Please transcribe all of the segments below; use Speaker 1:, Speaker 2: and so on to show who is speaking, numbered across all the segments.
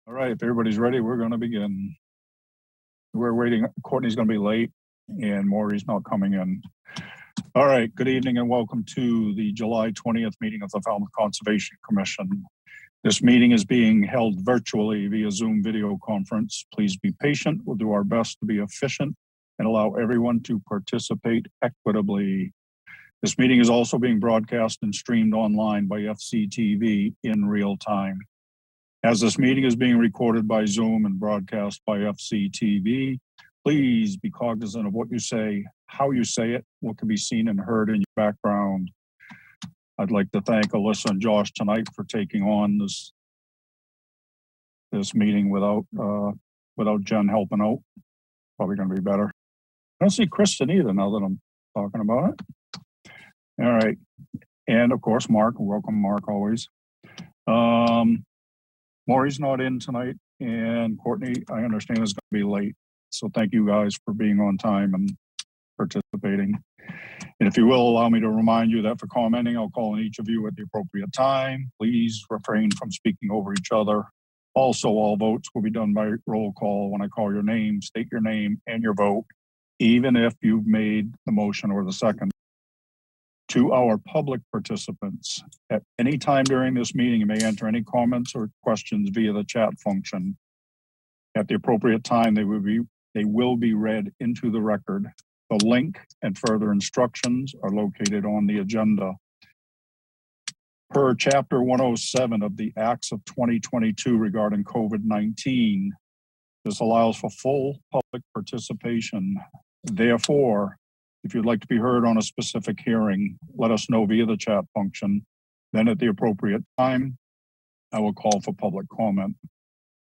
Speaker 1: All right, if everybody's ready, we're going to begin. We're waiting. Courtney's going to be late and Maury's not coming in. All right, good evening and welcome to the July 20th meeting of the Falmouth Conservation Commission. This meeting is being held virtually via Zoom video conference. Please be patient. We'll do our best to be efficient and allow everyone to participate equitably. This meeting is also being broadcast and streamed online by FCTV in real time. As this meeting is being recorded by Zoom and broadcast by FCTV, please be cognizant of what you say, how you say it, what can be seen and heard in your background. I'd like to thank Alyssa and Josh tonight for taking on this meeting without Jen helping out. Probably going to be better. I don't see Kristen either now that I'm talking about it. All right. And of course, Mark. Welcome, Mark, always. Maury's not in tonight, and Courtney, I understand, is going to be late. So thank you guys for being on time and participating. And if you will, allow me to remind you that for commenting, I'll call on each of you at the appropriate time. Please refrain from speaking over each other. Also, all votes will be done by roll call. When I call your name, state your name and your vote, even if you've made the motion or the second. To our public participants, at any time during this meeting, you may enter any comments or questions via the chat function. At the appropriate time, they will be read into the record. The link and further instructions are located on the agenda. Per Chapter 107 of the Acts of 2022 regarding COVID-19, this allows for full public participation. Therefore, if you'd like to be heard on a specific hearing, let us know via the chat function. Then at the appropriate time, I will call for public comment.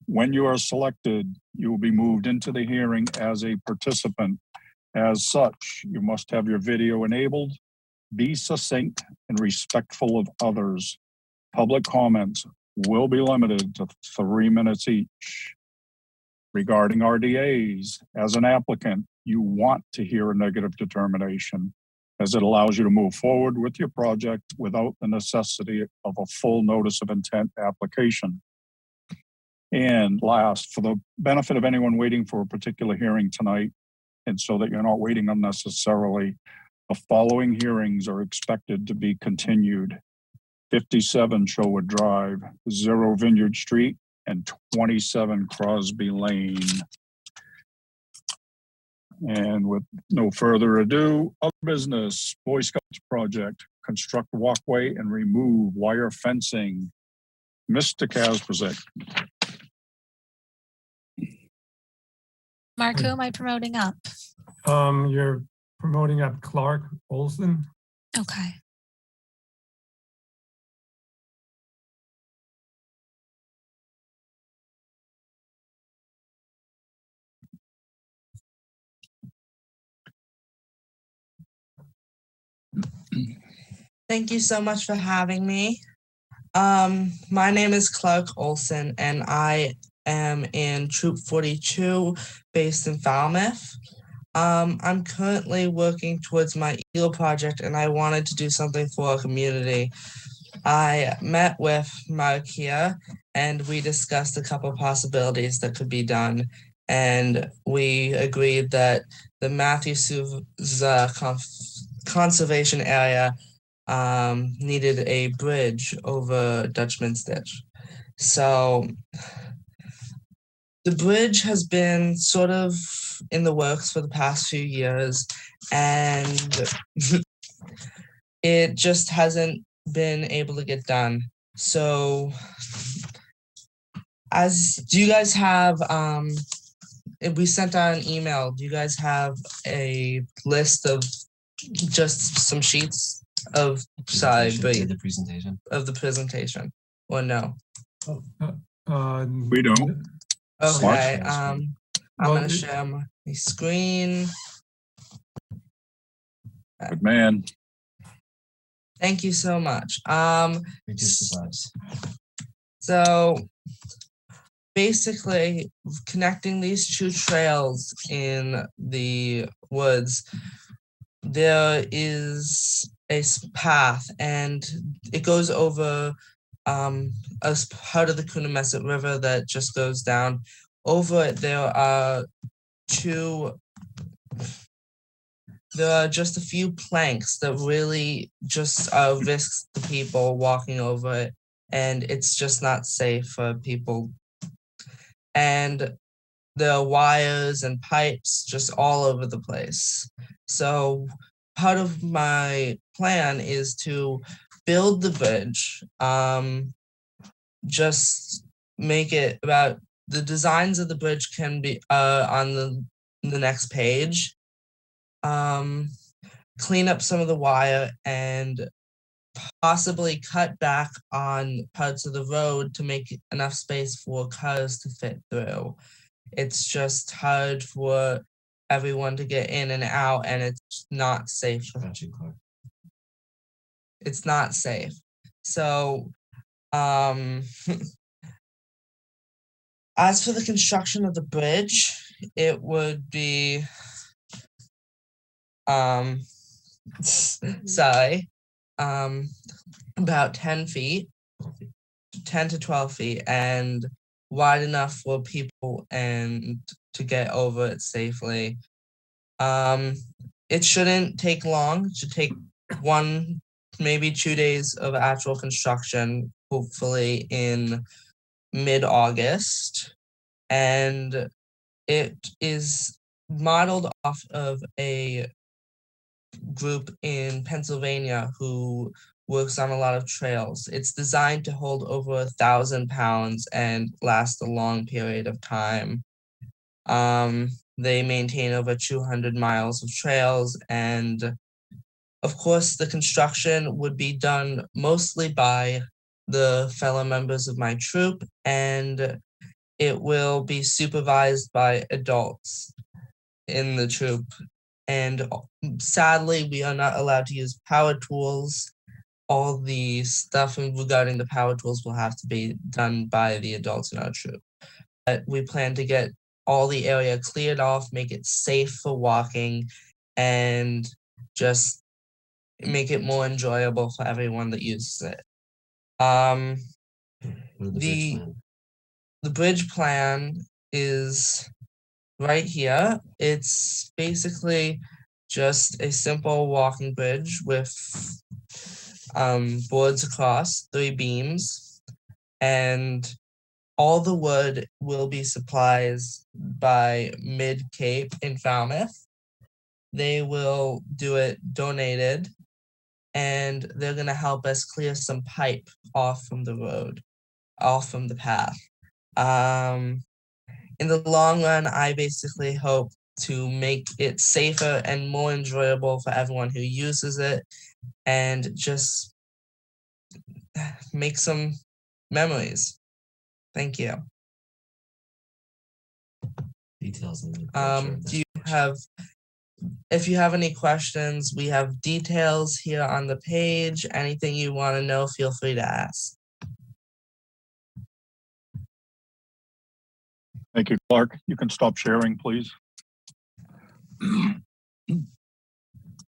Speaker 1: When you are selected, you will be moved into the hearing as a participant. As such, you must have your video enabled, be succinct and respectful of others. Public comments will be limited to 3 minutes each. Regarding RDAs, as an applicant, you want to hear a negative determination as it allows you to move forward with your project without the necessity of a full notice of intent application. And last, for the benefit of anyone waiting for a particular hearing tonight, and so that you're not waiting unnecessarily, the following hearings are expected to be continued: 57 Shorewood Drive, 0 Vineyard Street, and 27 Crosby Lane. And with no further ado, other business, Boy Scouts project, construct walkway and remove wire fencing. Mr. Kaspersick.
Speaker 2: Mark, who am I promoting up?
Speaker 3: You're promoting up Clark Olson.
Speaker 2: Okay.
Speaker 4: Thank you so much for having me. My name is Clark Olson, and I am in Troop 42, based in Falmouth. I'm currently working towards my Eagle project, and I wanted to do something for our community. I met with Mark here, and we discussed a couple possibilities that could be done. And we agreed that the Matthews conservation area needed a bridge over Dutchman's Ditch. So the bridge has been sort of in the works for the past few years, and it just hasn't been able to get done. So do you guys have, we sent out an email, do you guys have a list of just some sheets of the presentation or no?
Speaker 1: We don't.
Speaker 4: Okay, I'm gonna share my screen.
Speaker 1: Good man.
Speaker 4: Thank you so much. So basically, connecting these two trails in the woods, there is a path, and it goes over as part of the Coonamessett River that just goes down. Over it, there are just a few planks that really just risks the people walking over it, and it's just not safe for people. And there are wires and pipes just all over the place. So part of my plan is to build the bridge, just make it about the designs of the bridge can be on the next page. Clean up some of the wire and possibly cut back on parts of the road to make enough space for cars to fit through. It's just hard for everyone to get in and out, and it's not safe. It's not safe. So, as for the construction of the bridge, it would be, about 10 feet, 10 to 12 feet, and wide enough for people and to get over it safely. It shouldn't take long. It should take 1, maybe 2 days of actual construction, hopefully in mid-August. And it is modeled off of a group in Pennsylvania who works on a lot of trails. It's designed to hold over 1,000 pounds and last a long period of time. They maintain over 200 miles of trails, and of course the construction would be done mostly by the fellow members of my troop, and it will be supervised by adults in the troop. And sadly, we are not allowed to use power tools. All the stuff regarding the power tools will have to be done by the adults in our troop. But we plan to get all the area cleared off, make it safe for walking, and just make it more enjoyable for everyone that uses it. The bridge plan is right here. It's basically just a simple walking bridge with boards across, 3 beams, and all the wood will be supplied by Mid-Cape in Falmouth. They will do it donated, and they're going to help us clear some pipe off from the road, off from the path. In the long run, I basically hope to make it safer and more enjoyable for everyone who uses it, and just make some memories. Thank you.
Speaker 5: Details.
Speaker 4: If you have any questions, we have details here on the page. Anything you want to know, feel free to ask.
Speaker 1: Thank you, Clark. You can stop sharing, please.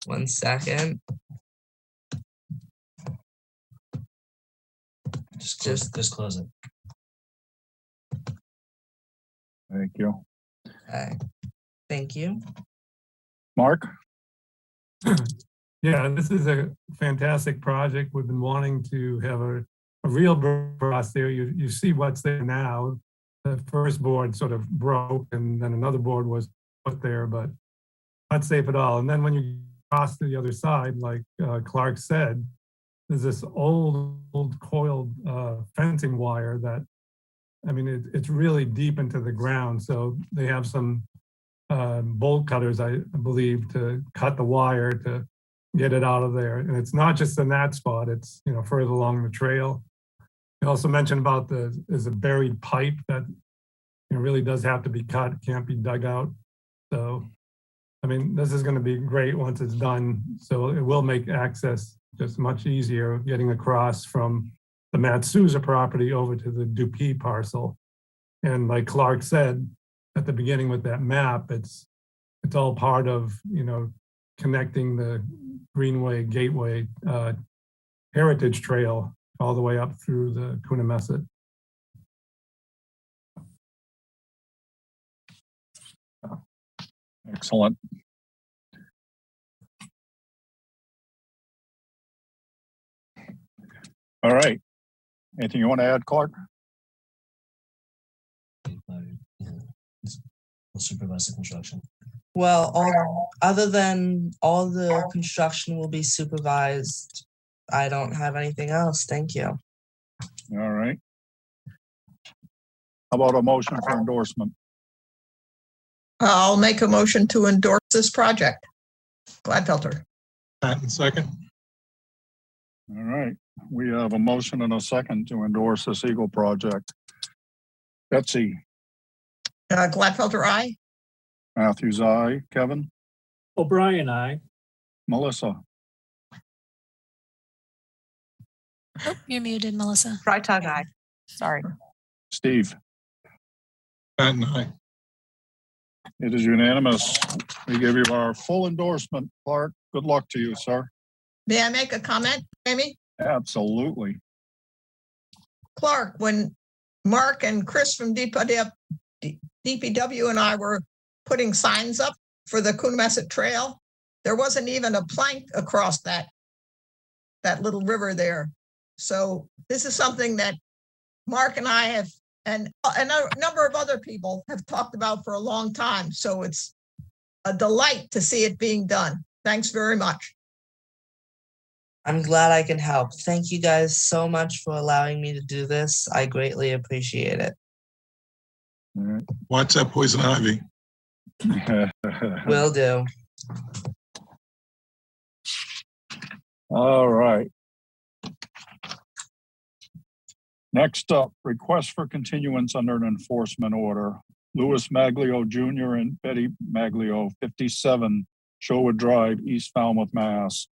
Speaker 4: 1 second.
Speaker 5: Just close it.
Speaker 1: Thank you.
Speaker 4: Okay. Thank you.
Speaker 1: Mark?
Speaker 3: Yeah, this is a fantastic project. We've been wanting to have a real across there. You see what's there now. The first board sort of broke, and then another board was put there, but not safe at all. And then when you cross to the other side, like Clark said, there's this old coiled fencing wire that, I mean, it's really deep into the ground. So they have some bolt cutters, I believe, to cut the wire to get it out of there. And it's not just in that spot, it's, you know, further along the trail. You also mentioned about there's a buried pipe that, you know, really does have to be cut, can't be dug out. So, I mean, this is going to be great once it's done. So it will make access just much easier getting across from the Matt Souza property over to the Dupee parcel. And like Clark said at the beginning with that map, it's all part of, you know, connecting the Greenway Gateway Heritage Trail all the way up through the Coonamessett.
Speaker 1: Excellent. All right. Anything you want to add, Clark?
Speaker 5: We'll supervise the construction.
Speaker 4: Well, other than all the construction will be supervised, I don't have anything else. Thank you.
Speaker 1: All right. How about a motion for endorsement?
Speaker 6: I'll make a motion to endorse this project. Gladfelter.
Speaker 3: Patton, second.
Speaker 1: All right. We have a motion and a second to endorse this Eagle project. Betsy,
Speaker 6: Gladfelter, aye.
Speaker 1: Matthews, aye. Kevin,
Speaker 7: O'Brien, aye.
Speaker 1: Melissa,
Speaker 2: Oh, you're muted, Melissa.
Speaker 8: Freitag, aye. Sorry.
Speaker 1: Steve.
Speaker 3: Patton, aye.
Speaker 1: It is unanimous. We give you our full endorsement, Clark. Good luck to you, sir.
Speaker 6: May I make a comment, Amy?
Speaker 1: Absolutely.
Speaker 6: Clark, when Mark and Chris from DPW and I were putting signs up for the Coonamessett Trail, there wasn't even a plank across that little river there. So this is something that Mark and I have, and a number of other people have talked about for a long time. So it's a delight to see it being done. Thanks very much.
Speaker 4: I'm glad I can help. Thank you guys so much for allowing me to do this. I greatly appreciate it.
Speaker 1: All right.
Speaker 3: Watch that poison ivy.
Speaker 4: Will do.
Speaker 1: All right. Next up, request for continuance under an enforcement order. Louis Maglio Jr. and Betty Maglio, 57 Shorewood Drive, East Falmouth, Mass.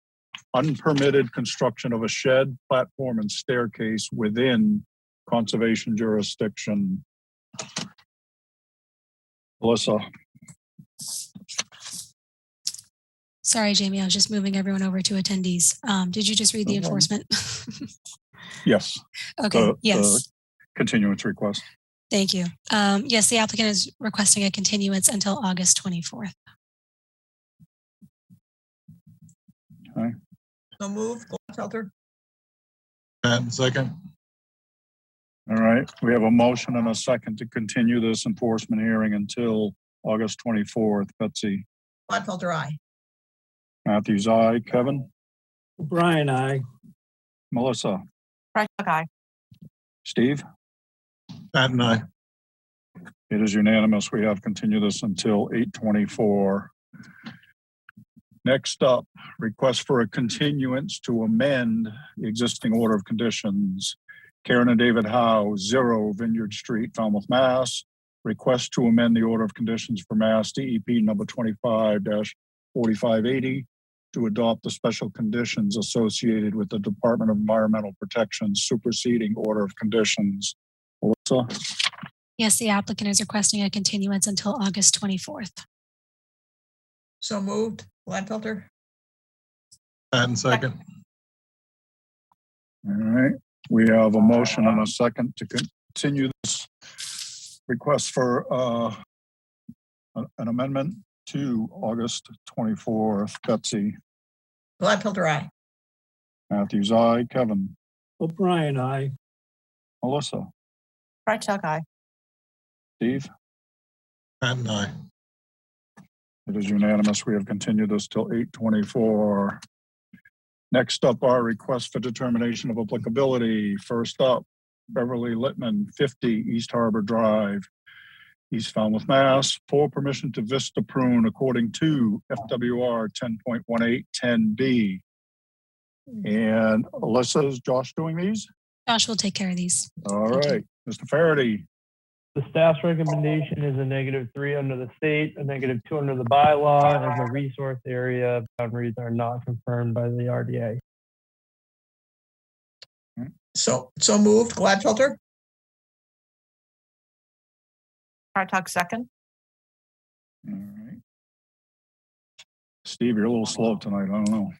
Speaker 1: Unpermitted construction of a shed, platform, and staircase within conservation jurisdiction. Melissa.
Speaker 2: Sorry, Jamie, I was just moving everyone over to attendees. Did you just read the enforcement?
Speaker 1: Yes.
Speaker 2: Okay, yes.
Speaker 1: Continuance request.
Speaker 2: Thank you. Yes, the applicant is requesting a continuance until August 24th.
Speaker 1: Okay.
Speaker 6: So move, Gladfelter.
Speaker 3: Patton, second.
Speaker 1: All right. We have a motion and a second to continue this enforcement hearing until August 24th. Betsy.
Speaker 6: Gladfelter, aye.
Speaker 1: Matthews, aye. Kevin.
Speaker 7: O'Brien, aye.
Speaker 1: Melissa.
Speaker 8: Freitag, aye.
Speaker 1: Steve.
Speaker 3: Patton, aye.
Speaker 1: It is unanimous. We have continued this until 8/24. Next up, request for a continuance to amend the existing order of conditions. Karen and David Howe, 0 Vineyard Street, Falmouth, Mass. Request to amend the order of conditions for Mass DEP number 25-4580 to adopt the special conditions associated with the Department of Environmental Protection superseding order of conditions. Melissa?
Speaker 2: Yes, the applicant is requesting a continuance until August 24th.
Speaker 6: So moved, Gladfelter.
Speaker 3: Patton, second.
Speaker 1: All right. We have a motion and a second to continue this request for an amendment to August 24th. Betsy.
Speaker 6: Gladfelter, aye.
Speaker 1: Matthews, aye. Kevin.
Speaker 7: O'Brien, aye.
Speaker 1: Melissa.
Speaker 8: Freitag, aye.
Speaker 1: Steve.
Speaker 3: Patton, aye.
Speaker 1: It is unanimous. We have continued this till 8/24. Next up, our request for determination of applicability. First up, Beverly Littman, 50 East Harbor Drive, East Falmouth, Mass. For permission to vista prune according to FWR 10.1810B. And Alyssa, is Josh doing these?
Speaker 2: Josh will take care of these.
Speaker 1: All
Speaker 2: Thank you.
Speaker 1: right, Mr. Faraday.
Speaker 7: The staff's recommendation is a -3 under the state, a -2 under the bylaw, as the resource area boundaries are not confirmed by the RDA.
Speaker 6: So moved, Gladfelter.
Speaker 8: Freitag, second.
Speaker 1: All right. Steve, you're a little slow tonight. I don't know.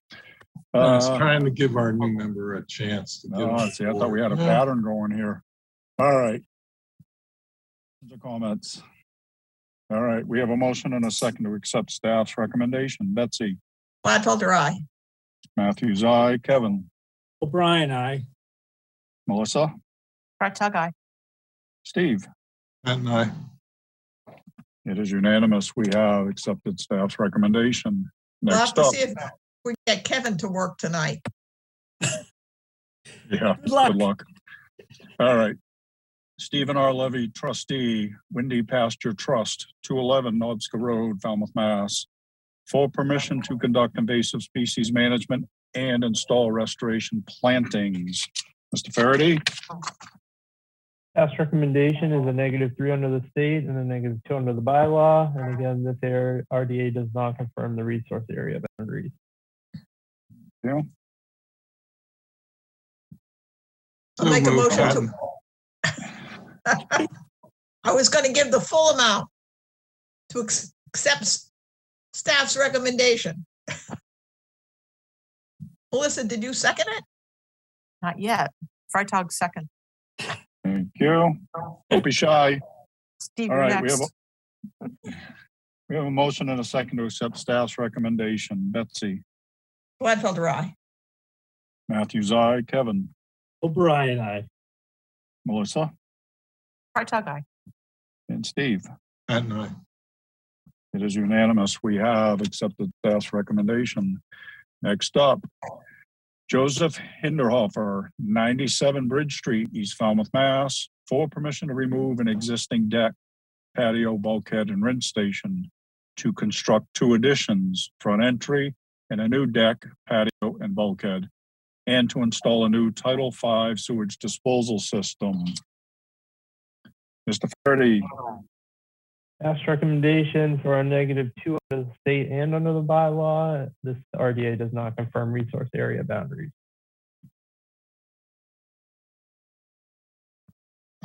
Speaker 9: I was trying to give our new member a chance to give.
Speaker 1: Oh, see, I thought we had a pattern going here. All right. The comments. All right, we have a motion and a second to accept staff's recommendation. Betsy,
Speaker 6: Gladfelder, aye.
Speaker 1: Matthews, aye. Kevin,
Speaker 10: O'Brien, aye.
Speaker 1: Melissa,
Speaker 8: Fred Tug, aye.
Speaker 1: Steve.
Speaker 9: And I.
Speaker 1: It is unanimous. We have accepted staff's recommendation.
Speaker 6: We'll have
Speaker 1: Next
Speaker 6: to
Speaker 1: up,
Speaker 6: see if we get Kevin to work tonight.
Speaker 1: yeah,
Speaker 10: Good luck.
Speaker 1: good luck. All right. Stephen R. Levy, trustee, Windy Pasture Trust, 211 Nobska Road, Falmouth, Mass. For permission to conduct invasive species management and install restoration plantings. Mr. Faraday,
Speaker 7: Staff's recommendation is a -3 under the state and a -2 under the bylaw. And again, this RDA does not confirm the resource area boundaries.
Speaker 1: yeah,
Speaker 6: I'll make a
Speaker 9: So moved,
Speaker 6: motion to. I was going to give the full amount to accept staff's recommendation. Melissa, did you second it?
Speaker 8: Not yet. Fred Tug, second.
Speaker 1: thank you. Don't be shy.
Speaker 8: Steve,
Speaker 1: All
Speaker 8: you're
Speaker 1: right,
Speaker 8: next.
Speaker 1: we have a motion and a second to accept staff's recommendation. Betsy,
Speaker 6: Gladfelder, aye.
Speaker 1: Matthews, aye. Kevin,
Speaker 10: O'Brien, aye.
Speaker 1: Melissa,
Speaker 8: Fred Tug, aye.
Speaker 1: and Steve.
Speaker 9: And I.
Speaker 1: It is unanimous. We have accepted staff's recommendation. Next up, Joseph Hinderhofer, 97 Bridge Street, East Falmouth, Mass. For permission to remove an existing deck, patio, bulkhead, and rinse station to construct 2 additions, front entry and a new deck, patio, and bulkhead, and to install a new Title V sewage disposal system. Mr. Faraday,
Speaker 7: Staff's recommendation for a -2 under the state and under the bylaw. This RDA does not confirm resource area boundaries.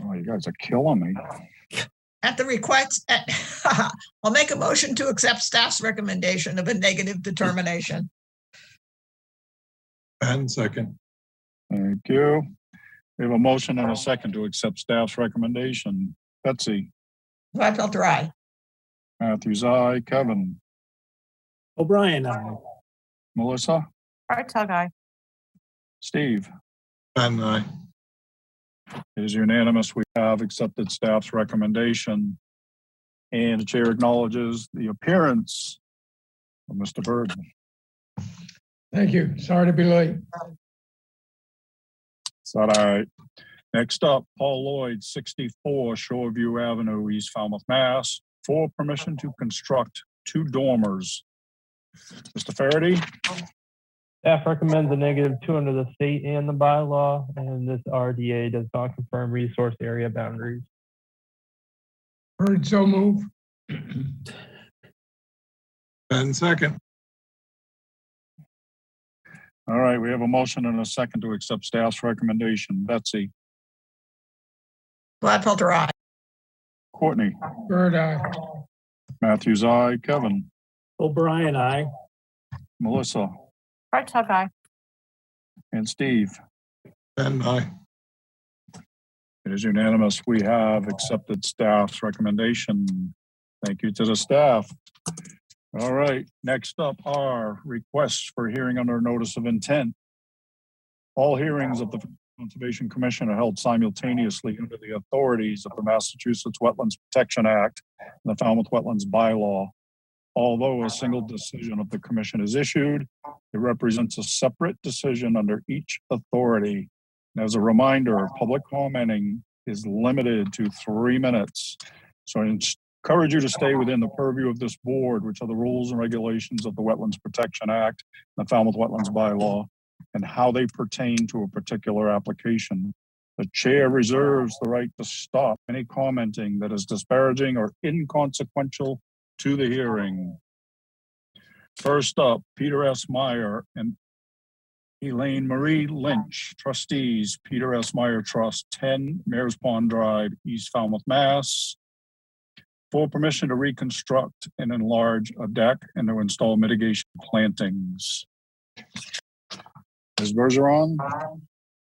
Speaker 1: oh, you guys are killing me.
Speaker 6: At the request, I'll make a motion to accept staff's recommendation of a negative determination.
Speaker 9: And second.
Speaker 1: Thank you. We have a motion and a second to accept staff's recommendation. Betsy,
Speaker 6: Gladfelder, aye.
Speaker 1: Matthews, aye. Kevin,
Speaker 10: O'Brien, aye.
Speaker 1: Melissa,
Speaker 8: Fred Tug, aye.
Speaker 1: Steve.
Speaker 9: And I.
Speaker 1: It is unanimous. We have accepted staff's recommendation. And the chair acknowledges the appearance of Mr. Burden.
Speaker 11: Thank you. Sorry to be late.
Speaker 1: Is that all right? Next up, Paul Lloyd, 64 Shoreview Avenue, East Falmouth, Mass. For permission to construct 2 dormers. Mr. Faraday,
Speaker 7: Staff recommends a -2 under the state and the bylaw, and this RDA does not confirm resource area boundaries.
Speaker 11: Heard, so move.
Speaker 9: And second.
Speaker 1: all right, we have a motion and a second to accept staff's recommendation. Betsy,
Speaker 6: Gladfelder, aye.
Speaker 1: Courtney,
Speaker 11: Bird, aye.
Speaker 1: Matthews, aye. Kevin,
Speaker 10: O'Brien, aye.
Speaker 1: Melissa,
Speaker 8: Fred Tug, aye.
Speaker 1: and Steve.
Speaker 9: And I.
Speaker 1: It is unanimous. We have accepted staff's recommendation. Thank you to the staff. All right, next up are requests for hearing under notice of intent. All hearings of the Conservation Commission are held simultaneously under the authorities of the Massachusetts Wetlands Protection Act and the Falmouth Wetlands Bylaw. Although a single decision of the commission is issued, it represents a separate decision under each authority. And as a reminder, public commenting is limited to 3 minutes. So I encourage you to stay within the purview of this board, which are the rules and regulations of the Wetlands Protection Act, and the Falmouth Wetlands Bylaw, and how they pertain to a particular application. The chair reserves the right to stop any commenting that is disparaging or inconsequential to the hearing. First up, Peter S. Meyer and Elaine Marie Lynch, trustees, Peter S. Meyer Trust, 10 Mares Pond Drive, East Falmouth, Mass. For permission to reconstruct and enlarge a deck and to install mitigation plantings. Ms. Bergeron,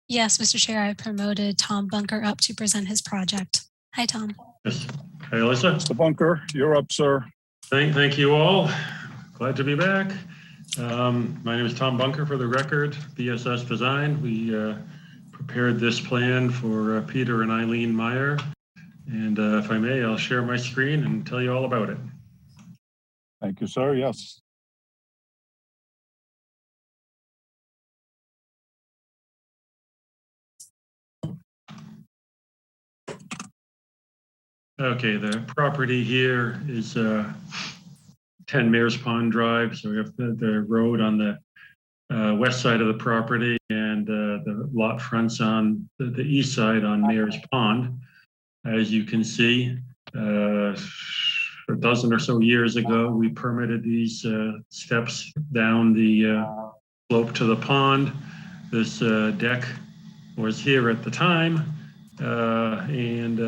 Speaker 2: Yes, Mr. Chair, I promoted Tom Bunker up to present his project. Hi, Tom.
Speaker 12: Yes. Hey, Alyssa.
Speaker 1: Mr. Bunker, you're up, sir.
Speaker 12: Thank you all. Glad to be back. My name is Tom Bunker, for the record, BSS Design. We prepared this plan for Peter and Eileen Meyer. And if I may, I'll share my screen and tell you all about it.
Speaker 1: Thank you, sir. Yes.
Speaker 12: Okay, the property here is 10 Mares Pond Drive. So we have the road on the west side of the property, and the lot fronts on the east side on Mares Pond. As you can see, a dozen or so years ago, we permitted these steps down the slope to the pond. This deck was here at the time, and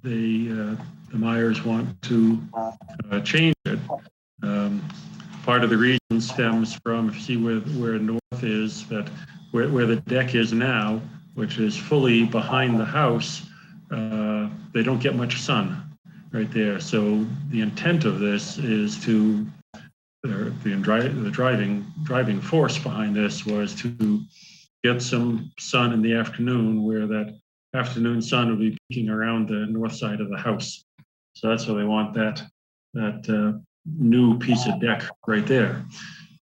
Speaker 12: the Myers want to change it. Part of the reason stems from, if you see where north is, that where the deck is now, which is fully behind the house, they don't get much sun right there. So the intent of this is to, the driving force behind this was to get some sun in the afternoon, where that afternoon sun would be peeking around the north side of the house. So that's why they want that new piece of deck right there.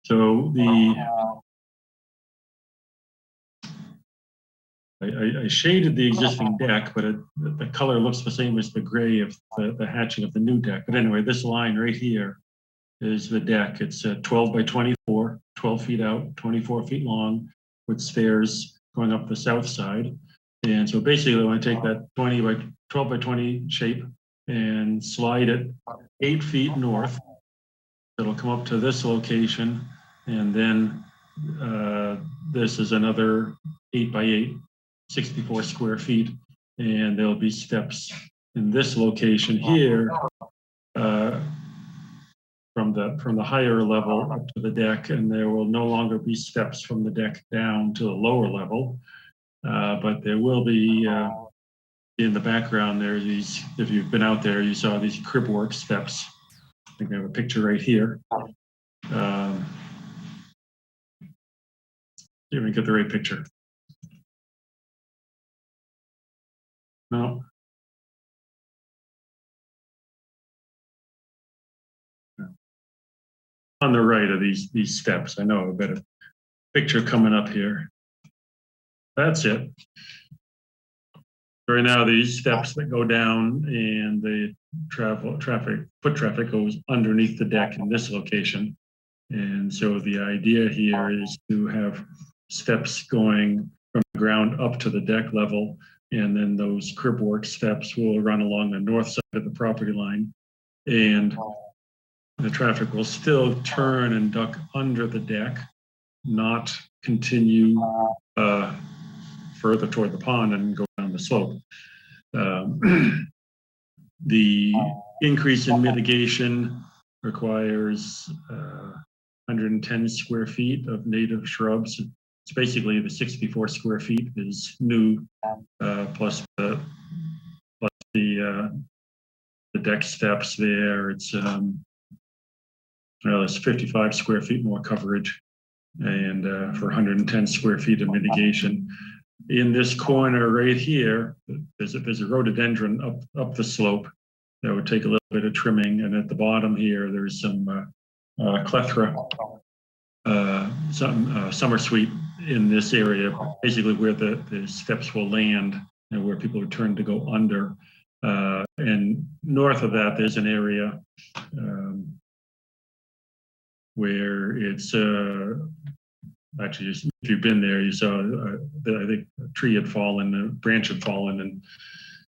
Speaker 12: So I shaded the existing deck, but the color looks the same as the gray of the hatching of the new deck. But anyway, this line right here is the deck. It's 12 by 24, 12 feet out, 24 feet long, with stairs going up the south side. And so basically I want to take that 12 by 20 shape and slide it 8 feet north. It'll come up to this location. And then this is another 8 by 8, 64 square feet. And there'll be steps in this location here from the higher level up to the deck. And there will no longer be steps from the deck down to the lower level. But there will be, in the background, there are these, if you've been out there, you saw these crib work steps. I think I have a picture right here. See if we get the right picture. No. On the right of these steps, I know a better picture coming up here. That's it. Right now, these steps that go down and the foot traffic goes underneath the deck in this location. And so the idea here is to have steps going from the ground up to the deck level. And then those crib work steps will run along the north side of the property line. And the traffic will still turn and duck under the deck, not continue further toward the pond and go down the slope. The increase in mitigation requires 110 square feet of native shrubs. It's basically the 64 square feet is new, plus the deck steps there. It's 55 square feet more coverage, and for 110 square feet of mitigation. In this corner right here, there's a rhododendron up the slope that would take a little bit of trimming, and at the bottom here, there's some clethra, summer sweet in this area, basically where the steps will land and where people return to go under. And north of that, there's an area where it's actually, just, if you've been there, you saw I think a tree had fallen, a branch had fallen, and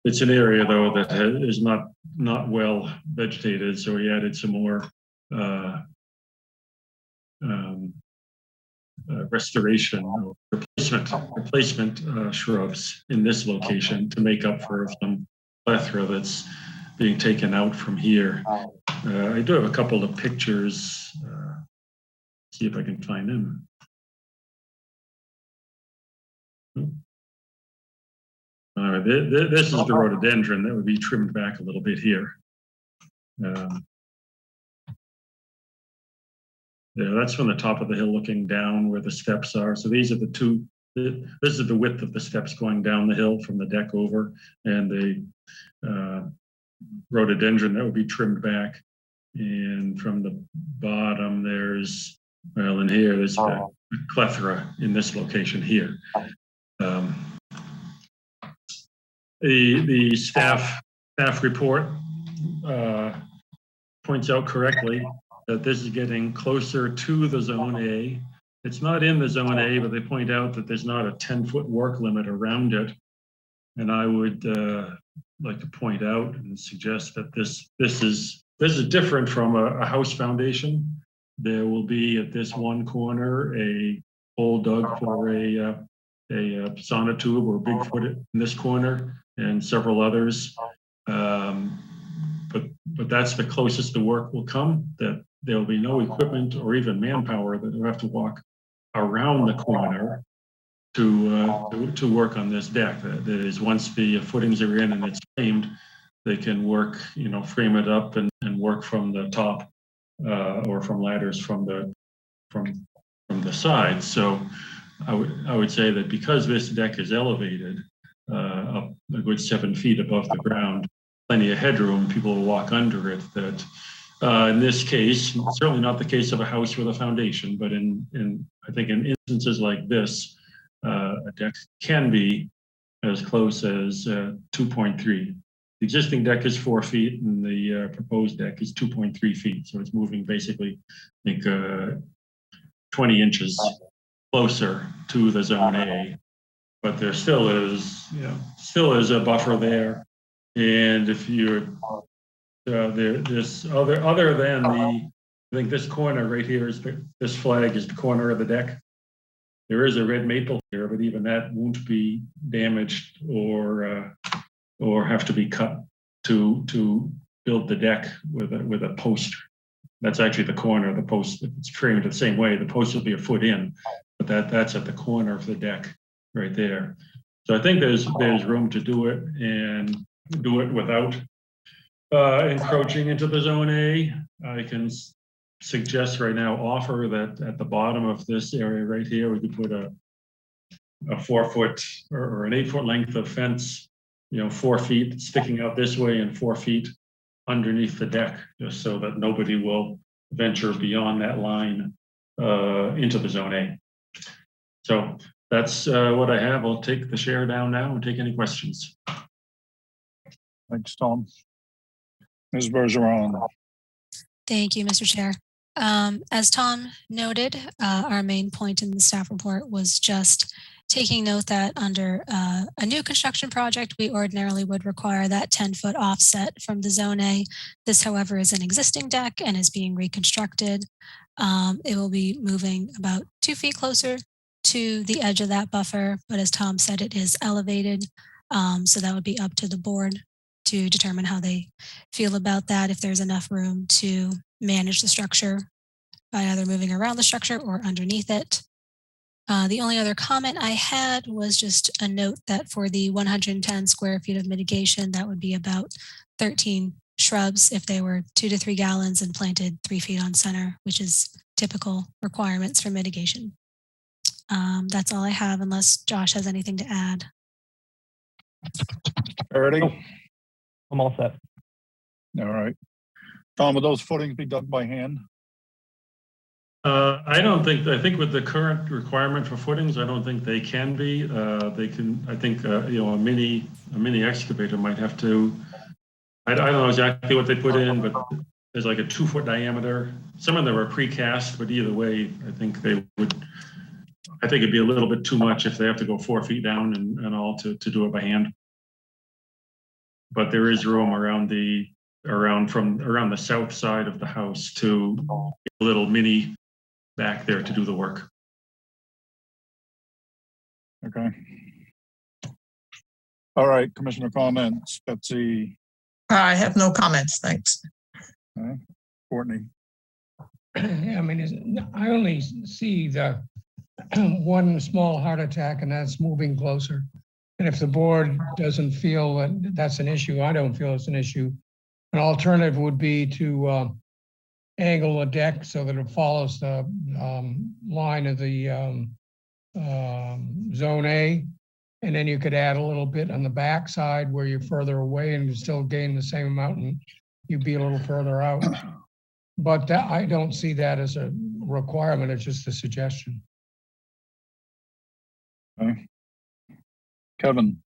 Speaker 12: it's an area though that is not well vegetated. So we added some more restoration or replacement shrubs in this location to make up for some plethora that's being taken out from here. I do have a couple of pictures. See if I can find them. This is the rhododendron that would be trimmed back a little bit here. Yeah, that's from the top of the hill looking down where the steps are. So these are the two, this is the width of the steps going down the hill from the deck over, and the rhododendron that would be trimmed back. And from the bottom, there's, well, in here, there's a plethora in this location here. The staff report points out correctly that this is getting closer to the Zone A. It's not in the Zone A, but they point out that there's not a 10-foot work limit around it. And I would like to point out and suggest that this is different from a house foundation. There will be at this one corner a hole dug for a sonotube or Bigfoot in this corner, and several others. But that's the closest the work will come, that there will be no equipment or even manpower that will have to walk around the corner to work on this deck. That is, once the footings are in and it's framed, they can work, frame it up and work from the top or from ladders from the side. So I would say that because this deck is elevated up a good 7 feet above the ground, plenty of headroom, people will walk under it. That in this case, certainly not the case of a house with a foundation, but I think in instances like this, a deck can be as close as 2.3. The existing deck is 4 feet, and the proposed deck is 2.3 feet. So it's moving basically, I think, 20 inches closer to the Zone A. But there still is a buffer there. And if you're other than I think this corner right here is this flag is the corner of the deck. There is a red maple here, but even that won't be damaged or have to be cut to build the deck with a post. That's actually the corner of the post. It's framed the same way. The post will be a foot in, but that's at the corner of the deck right there. So I think there's room to do it and do it without encroaching into the Zone A. I can suggest right now, offer that at the bottom of this area right here, we could put a 4 foot or an 8 foot length of fence, 4 feet sticking out this way and 4 feet underneath the deck, just so that nobody will venture beyond that line into the Zone A. So that's what I have. I'll take the share down now and take any questions.
Speaker 1: Thanks, Tom. Ms. Bergeron.
Speaker 2: Thank you, Mr. Chair. As Tom noted, our main point in the staff report was just taking note that under a new construction project, we ordinarily would require that 10-foot offset from the Zone A. This, however, is an existing deck and is being reconstructed. It will be moving about 2 feet closer to the edge of that buffer, but as Tom said, it is elevated. So that would be up to the board to determine how they feel about that, if there's enough room to manage the structure by either moving around the structure or underneath it. The only other comment I had was just a note that for the 110 square feet of mitigation, that would be about 13 shrubs if they were 2 to 3 gallons and planted 3 feet on center, which is typical requirements for mitigation. That's all I have, unless Josh has anything to add.
Speaker 1: Already?
Speaker 7: I'm all set.
Speaker 1: All right. Tom, will those footings be dug by hand?
Speaker 12: I think with the current requirement for footings, I don't think they can be. They can, I think, a mini excavator might have to, I don't know exactly what they put in, but there's like a 2 foot diameter. Some of them are precast, but either way, I think it'd be a little bit too much if they have to go 4 feet down and all to do it by hand. But there is room around the south side of the house to a little mini back there to do the work.
Speaker 1: Okay. All right, Commissioner comments. Betsy.
Speaker 6: I have no comments, thanks.
Speaker 1: Courtney.
Speaker 11: I mean, I only see the one small heart attack, and that's moving closer. And if the board doesn't feel that that's an issue, I don't feel it's an issue. An alternative would be to angle the deck so that it follows the line of the Zone A. And then you could add a little bit on the back side where you're further away and you still gain the same amount and you'd be a little further out. But that, I don't see that as a requirement. It's just a suggestion.
Speaker 1: Okay. Kevin.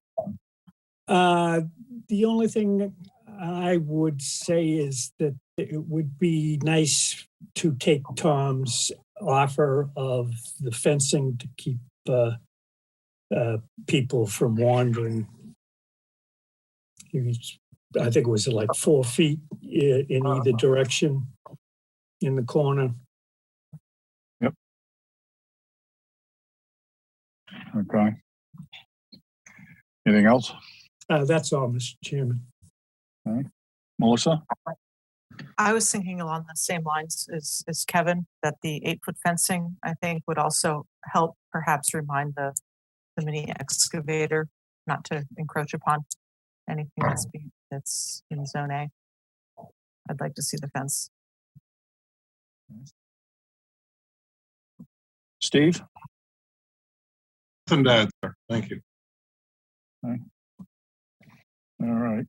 Speaker 10: The only thing I would say is that it would be nice to take Tom's offer of the fencing to keep people from wandering. I think it was like 4 feet in either direction in the corner.
Speaker 1: Yep. Okay. Anything else?
Speaker 10: That's all, Mr. Chairman.
Speaker 1: Okay. Melissa?
Speaker 8: I was thinking along the same lines as Kevin, that the 8-foot fencing, I think, would also help perhaps remind the mini excavator not to encroach upon anything that's in Zone A. I'd like to see the fence.
Speaker 1: Steve?
Speaker 9: Nothing to add, sir. Thank you.
Speaker 1: Okay. All right.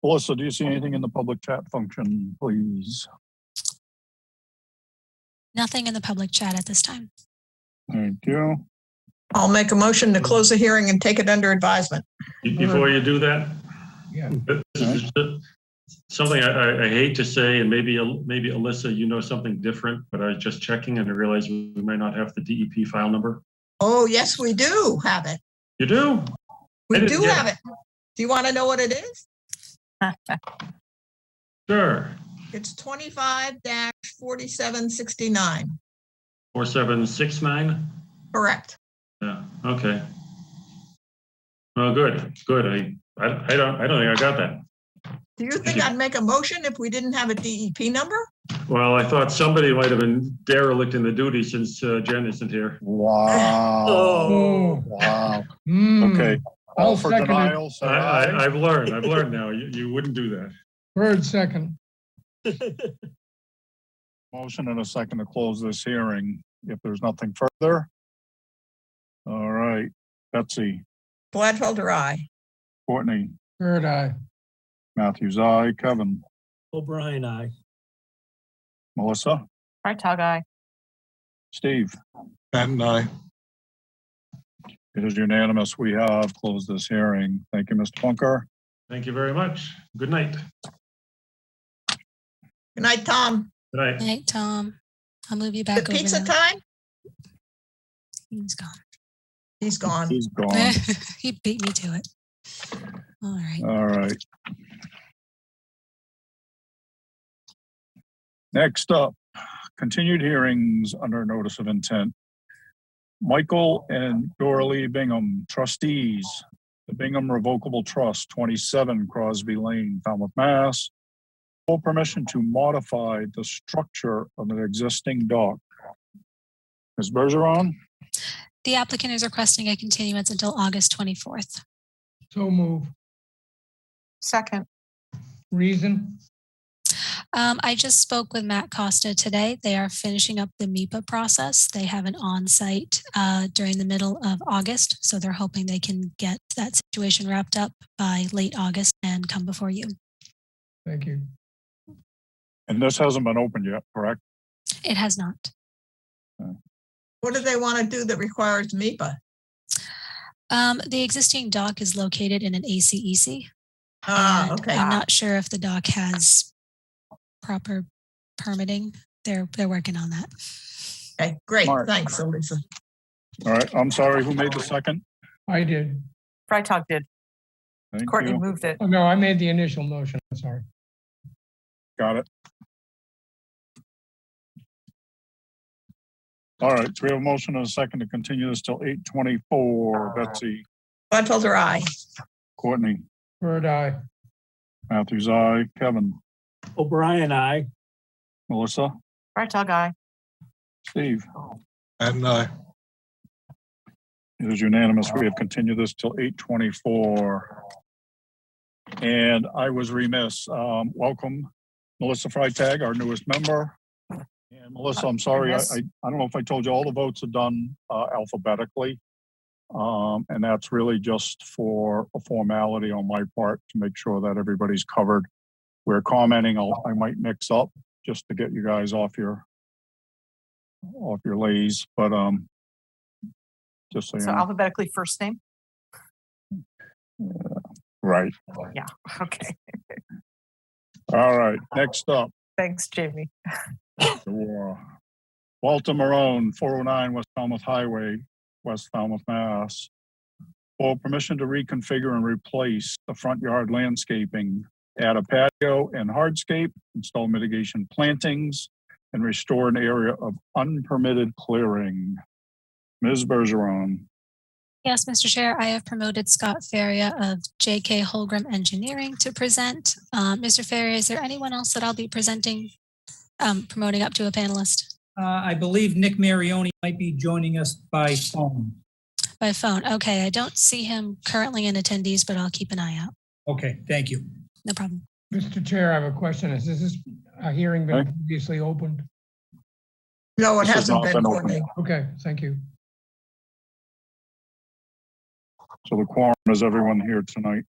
Speaker 1: Melissa, do you see anything in the public chat function, please?
Speaker 2: Nothing in the public chat at this time.
Speaker 1: Thank you.
Speaker 6: I'll make a motion to close the hearing and take it under advisement.
Speaker 12: Before you do that,
Speaker 11: Yeah.
Speaker 12: this is something I hate to say, and maybe Alyssa, you know something different, but I was just checking and I realized we might not have the DEP file number.
Speaker 6: Oh, yes, we do have it.
Speaker 12: You do?
Speaker 6: We do have it. Do you want to know what it is?
Speaker 12: Sure.
Speaker 6: It's 25-4769.
Speaker 12: 4769?
Speaker 6: Correct.
Speaker 12: Yeah, okay. Well, good. I don't think I got that.
Speaker 6: Do you think I'd make a motion if we didn't have a DEP number?
Speaker 12: Well, I thought somebody might have been derelict in the duty since Jen isn't here.
Speaker 1: Wow.
Speaker 11: Oh.
Speaker 1: Wow.
Speaker 11: Mm.
Speaker 1: Okay.
Speaker 11: I'll
Speaker 1: All for
Speaker 11: second it.
Speaker 1: denial, say aye.
Speaker 12: I've learned now. You wouldn't do that.
Speaker 11: Third, second.
Speaker 1: Motion and a second to close this hearing. If there's nothing further. All right. Betsy.
Speaker 6: Gladfelder, aye.
Speaker 1: Courtney.
Speaker 11: Third, aye.
Speaker 1: Matthews, aye. Kevin.
Speaker 10: O'Brien, aye.
Speaker 1: Melissa.
Speaker 8: Freitag, aye.
Speaker 1: Steve.
Speaker 9: Patton, aye.
Speaker 1: It is unanimous. We have closed this hearing. Thank you, Mr. Bunker.
Speaker 12: Thank you very much. Good night.
Speaker 6: Good night, Tom.
Speaker 12: Good night.
Speaker 2: Good night, Tom. I'll move you back
Speaker 6: The
Speaker 2: over
Speaker 6: pizza
Speaker 2: now.
Speaker 6: time?
Speaker 2: He's gone.
Speaker 6: He's gone.
Speaker 1: He's gone.
Speaker 2: He beat me to it. All right.
Speaker 1: All right. Next up, continued hearings under notice of intent. Michael and Doralee Bingham, trustees, the Bingham Revocable Trust, 27 Crosby Lane, Falmouth, Mass. For permission to modify the structure of an existing dock. Ms. Bergeron?
Speaker 2: The applicant is requesting a continuance until August 24th.
Speaker 11: So move.
Speaker 8: Second.
Speaker 11: Reason?
Speaker 2: I just spoke with Matt Costa today. They are finishing up the MIPA process. They have an on-site during the middle of August, so they're hoping they can get that situation wrapped up by late August and come before you.
Speaker 11: Thank you.
Speaker 1: And this hasn't been opened yet, correct?
Speaker 2: It has not.
Speaker 6: What do they want to do that requires MIPA?
Speaker 2: The existing dock is located in an ACEC.
Speaker 6: Okay.
Speaker 2: I'm not sure if the dock has proper permitting. They're working on that.
Speaker 6: Okay, great.
Speaker 1: Mark.
Speaker 6: Thanks, Elisa.
Speaker 1: All right, I'm sorry, who made the second?
Speaker 11: I did.
Speaker 8: Freitag did.
Speaker 1: Thank
Speaker 8: Courtney
Speaker 1: you.
Speaker 8: moved it.
Speaker 11: Oh, no, I made the initial motion. I'm sorry.
Speaker 1: Got it. All right, so we have a motion and a second to continue this till 8:24. Betsy.
Speaker 6: Gladfelder, aye.
Speaker 1: Courtney.
Speaker 11: Third, aye.
Speaker 1: Matthews, aye. Kevin.
Speaker 10: O'Brien, aye.
Speaker 1: Melissa.
Speaker 8: Freitag, aye.
Speaker 1: Steve.
Speaker 9: And aye.
Speaker 1: It is unanimous. We have continued this till 8:24. And I was remiss. Welcome, Melissa Freitag, our newest member. And Melissa, I'm sorry, I don't know if I told you, all the votes are done alphabetically. And that's really just for a formality on my part to make sure that everybody's covered. We're commenting, I might mix up just to get you guys off your lays, but just so you
Speaker 8: So
Speaker 1: know.
Speaker 8: alphabetically first name?
Speaker 1: Right.
Speaker 8: Yeah, okay.
Speaker 1: All right, next up.
Speaker 8: Thanks, Jamie.
Speaker 1: Walter Marone, 409 West Falmouth Highway, West Falmouth, Mass. For permission to reconfigure and replace the front yard landscaping, add a patio and hardscape, install mitigation plantings, and restore an area of unpermitted clearing. Ms. Bergeron.
Speaker 2: Yes, Mr. Chair, I have promoted Scott Faria of J.K. Holgram Engineering to present. Mr. Faria, is there anyone else that I'll be promoting up to a panelist?
Speaker 13: I believe Nick Marioni might be joining us by phone.
Speaker 2: By phone. Okay, I don't see him currently in attendees, but I'll keep an eye out.
Speaker 13: Okay, thank you.
Speaker 2: No problem.
Speaker 11: Mr. Chair, I have a question. Has this hearing been previously opened?
Speaker 6: No, it
Speaker 1: This has
Speaker 6: hasn't
Speaker 1: not
Speaker 6: been,
Speaker 1: been opened.
Speaker 6: Courtney.
Speaker 11: Okay, thank you.
Speaker 1: So the quorum is everyone here tonight.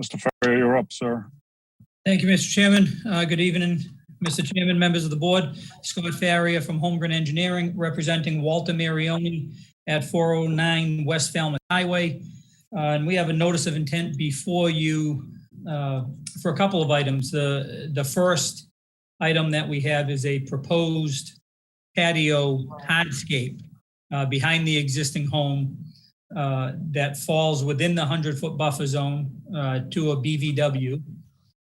Speaker 1: Mr. Ferrier, you're up, sir.
Speaker 13: Thank you, Mr. Chairman. Good evening, Mr. Chairman, members of the board. Scott Faria from Holmgren Engineering, representing Walter Marioni at 409 West Falmouth Highway. And we have a notice of intent before you for a couple of items. The first item that we have is a proposed patio hardscape behind the existing home that falls within the 100-foot buffer zone to a BVW.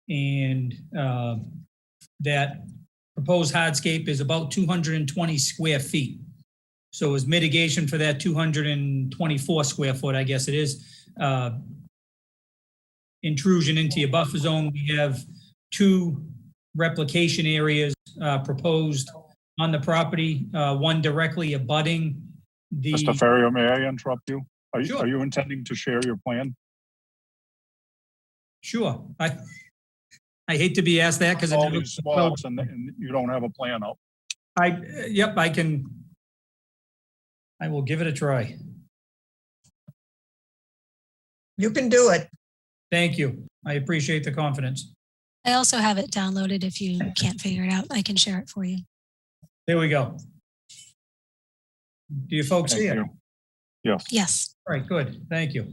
Speaker 13: And that proposed hardscape is about 220 square feet. So as mitigation for that 224 square foot, I guess it is, intrusion into your buffer zone, we have two replication areas proposed on the property, one directly abutting the...
Speaker 1: Mr. Ferrier, may I interrupt you?
Speaker 13: Sure.
Speaker 1: Are you intending to share your plan?
Speaker 13: Sure. I hate to be asked that because
Speaker 1: all these spots and you don't have a plan up.
Speaker 13: Yep, I will give it a try.
Speaker 6: You can do it.
Speaker 13: Thank you. I appreciate the confidence.
Speaker 2: I also have it downloaded. If you can't figure it out, I can share it for you.
Speaker 13: There we go. Do you folks see it?
Speaker 1: Yes.
Speaker 2: Yes.
Speaker 13: All right, good. Thank you.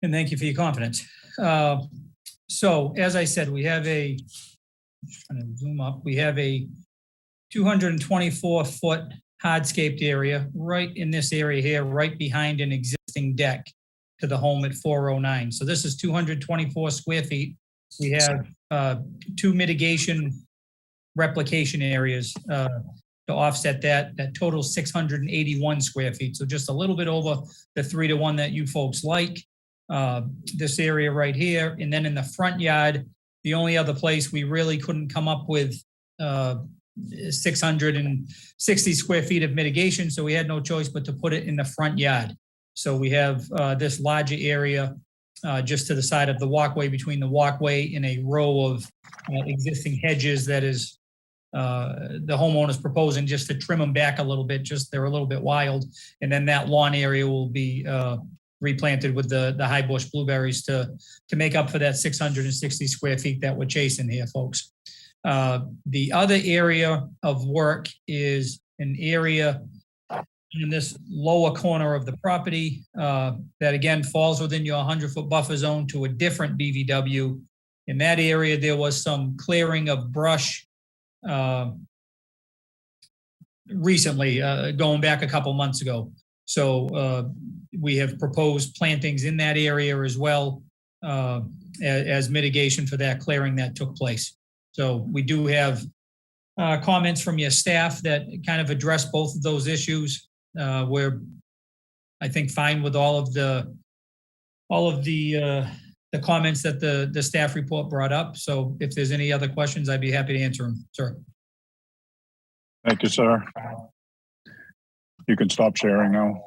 Speaker 13: And thank you for your confidence. So as I said, we have a, just trying to zoom up, we have a 224-foot hardscaped area right in this area here, right behind an existing deck to the home at 409. So this is 224 square feet. We have two mitigation replication areas to offset that total 681 square feet. So just a little bit over the 3-to-1 that you folks like. This area right here. And then in the front yard, the only other place we really couldn't come up with 660 square feet of mitigation. So we had no choice but to put it in the front yard. So we have this larger area just to the side of the walkway, between the walkway and a row of existing hedges that is the homeowner's proposing just to trim them back a little bit, just they're a little bit wild. And then that lawn area will be replanted with the high bush blueberries to make up for that 660 square feet that we're chasing here, folks. The other area of work is an area in this lower corner of the property that again falls within your 100-foot buffer zone to a different BVW. In that area, there was some clearing of brush recently, going back a couple months ago. So we have proposed plantings in that area as well as mitigation for that clearing that took place. So we do have comments from your staff that kind of address both of those issues. We're, I think, fine with all of the comments that the staff report brought up. So if there's any other questions, I'd be happy to answer them, sir.
Speaker 1: Thank you, sir. You can stop sharing now.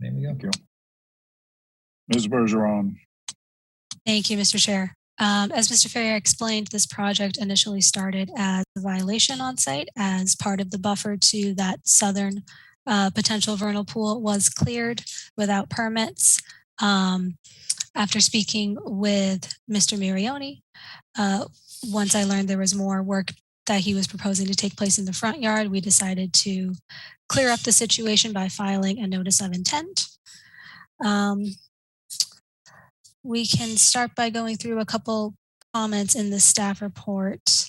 Speaker 13: There we go.
Speaker 1: Thank you. Ms. Bergeron.
Speaker 2: Thank you, Mr. Chair. As Mr. Ferrier explained, this project initially started as a violation on site as part of the buffer to that southern potential vernal pool was cleared without permits. After speaking with Mr. Marioni, once I learned there was more work that he was proposing to take place in the front yard, we decided to clear up the situation by filing a notice of intent. We can start by going through a couple comments in the staff report.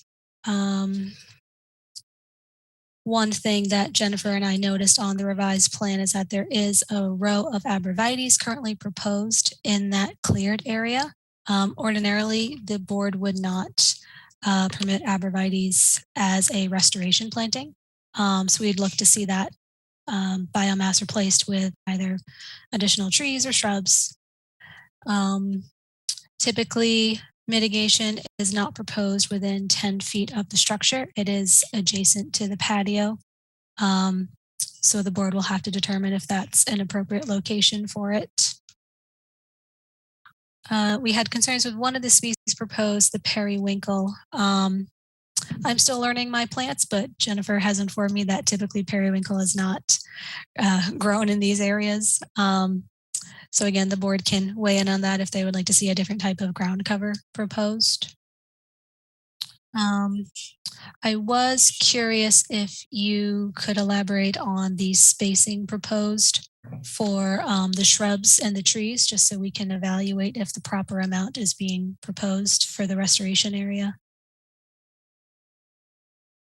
Speaker 2: One thing that Jennifer and I noticed on the revised plan is that there is a row of arborvitaes currently proposed in that cleared area. Ordinarily, the board would not permit arborvitaes as a restoration planting. So we'd look to see that biomass replaced with either additional trees or shrubs. Typically, mitigation is not proposed within 10 feet of the structure. It is adjacent to the patio. So the board will have to determine if that's an appropriate location for it. We had concerns with one of the species proposed, the periwinkle. I'm still learning my plants, but Jennifer has informed me that typically periwinkle is not grown in these areas. So again, the board can weigh in on that if they would like to see a different type of ground cover proposed. I was curious if you could elaborate on the spacing proposed for the shrubs and the trees, just so we can evaluate if the proper amount is being proposed for the restoration area.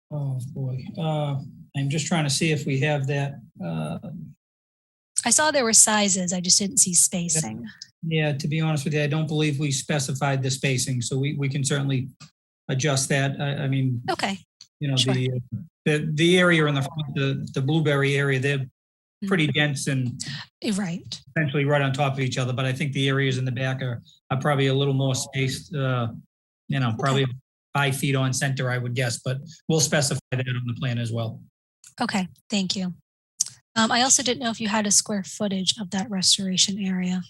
Speaker 13: Oh boy, I'm just trying to see if we have that.
Speaker 2: I saw there were sizes, I just didn't see spacing.
Speaker 13: Yeah, to be honest with you, I don't believe we specified the spacing, so we can certainly adjust that. I mean,
Speaker 2: okay,
Speaker 13: you know,
Speaker 2: sure.
Speaker 13: the area in the front, the blueberry area, they're pretty dense and
Speaker 2: right,
Speaker 13: essentially right on top of each other. But I think the areas in the back are probably a little more spaced. You know, probably 5 feet on center, I would guess. But we'll specify that on the plan as well.
Speaker 2: Okay, thank you. I also didn't know if you had a square footage of that restoration area.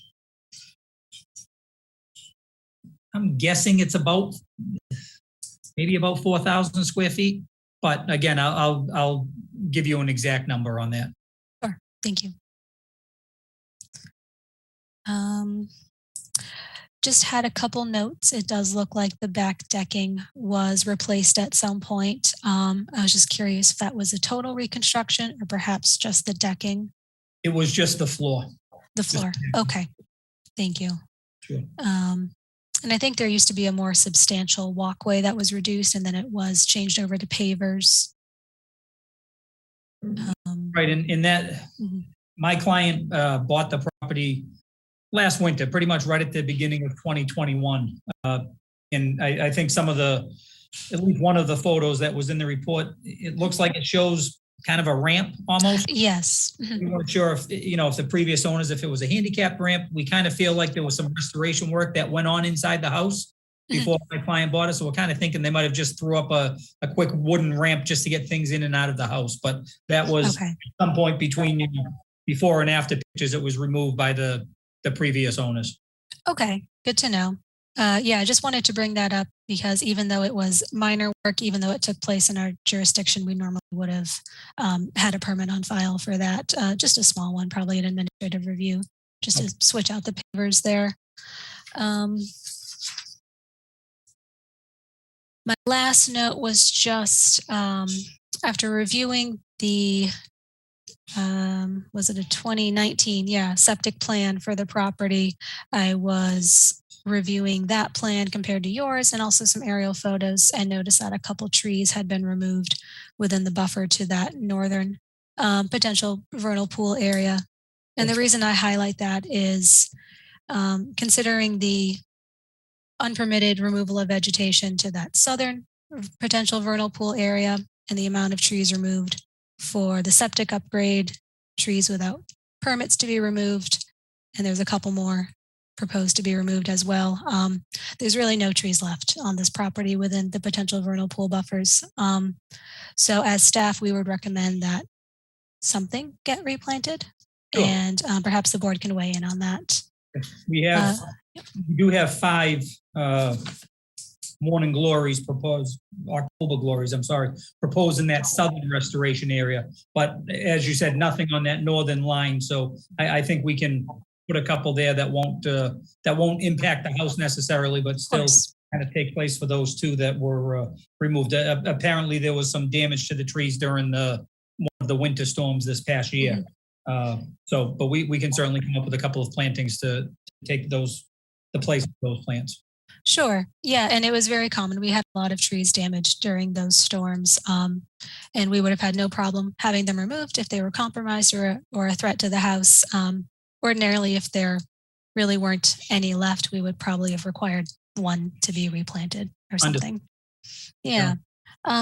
Speaker 13: I'm guessing it's about maybe about 4,000 square feet. But again, I'll give you an exact number on that.
Speaker 2: Sure, thank you. Just had a couple notes. It does look like the back decking was replaced at some point. I was just curious if that was a total reconstruction or perhaps just the decking.
Speaker 13: It was just the floor.
Speaker 2: The floor, okay, thank you.
Speaker 13: Sure.
Speaker 2: And I think there used to be a more substantial walkway that was reduced and then it was changed over to pavers.
Speaker 13: Right, in that, my client bought the property last winter, pretty much right at the beginning of 2021. And I think some of at least one of the photos that was in the report, it looks like it shows kind of a ramp almost.
Speaker 2: Yes.
Speaker 13: We weren't sure if, you know, if the previous owners, if it was a handicapped ramp. We kind of feel like there was some restoration work that went on inside the house before my client bought it. So we're kind of thinking they might have just threw up a quick wooden ramp just to get things in and out of the house. But that was at some point between before and after pictures, it was removed by the previous owners.
Speaker 2: Okay, good to know. Yeah, I just wanted to bring that up because even though it was minor work, even though it took place in our jurisdiction, we normally would have had a permit on file for that. Just a small one, probably an administrative review, just to switch out the pavers there. My last note was just after reviewing the was it a 2019? Yeah, septic plan for the property. I was reviewing that plan compared to yours and also some aerial photos and noticed that a couple trees had been removed within the buffer to that northern potential vernal pool area. And the reason I highlight that is considering the unpermitted removal of vegetation to that southern potential vernal pool area and the amount of trees removed for the septic upgrade, trees without permits to be removed, and there's a couple more proposed to be removed as well. There's really no trees left on this property within the potential vernal pool buffers. So as staff, we would recommend that something get replanted,
Speaker 13: Sure.
Speaker 2: and perhaps the board can weigh in on that.
Speaker 13: We do have 5 morning glories proposed, October glories, I'm sorry, proposed in that southern restoration area. But as you said, nothing on that northern line. So I think we can put a couple there that won't impact the house necessarily, but still kind of take place for those 2 that were removed. Apparently there was some damage to the trees during one of the winter storms this past year. But we can certainly come up with a couple of plantings to take the place of those plants.
Speaker 2: Sure. Yeah. And it was very common. We had a lot of trees damaged during those storms. And we would have had no problem having them removed if they were compromised or a threat to the house. Ordinarily, if there really weren't any left, we would probably have required one to be replanted or something. Yeah.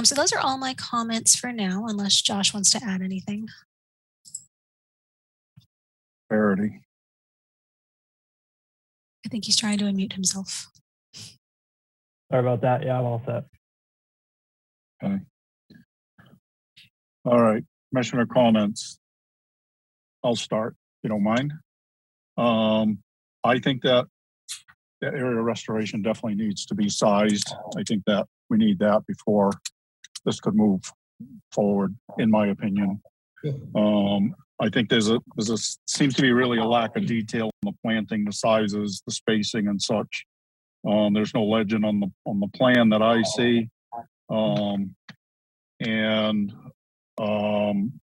Speaker 2: So those are all my comments for now, unless Josh wants to add anything.
Speaker 1: Parity.
Speaker 2: I think he's trying to unmute himself.
Speaker 7: Sorry about that. Yeah, I'm all set.
Speaker 1: Okay. All right, Commissioner comments. I'll start, if you don't mind. I think that the area restoration definitely needs to be sized. I think that we need that before this could move forward, in my opinion. I think there's seems to be really a lack of detail on the planting, the sizes, the spacing and such. There's no legend on the plan that I see. The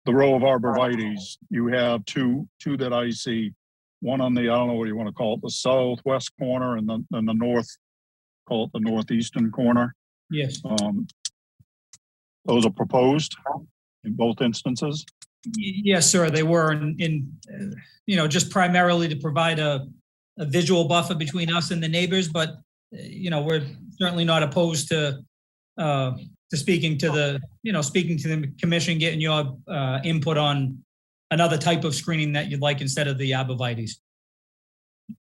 Speaker 1: row of arborvitaes, you have two that I see. One on the, I don't know what you want to call it, the southwest corner, and then the north, call it the northeastern corner.
Speaker 13: Yes.
Speaker 1: Those are proposed in both instances.
Speaker 13: Yes, sir. They were in just primarily to provide a visual buffer between us and the neighbors, but we're certainly not opposed to speaking to the commission, getting your input on another type of screening that you'd like instead of the arborvitaes.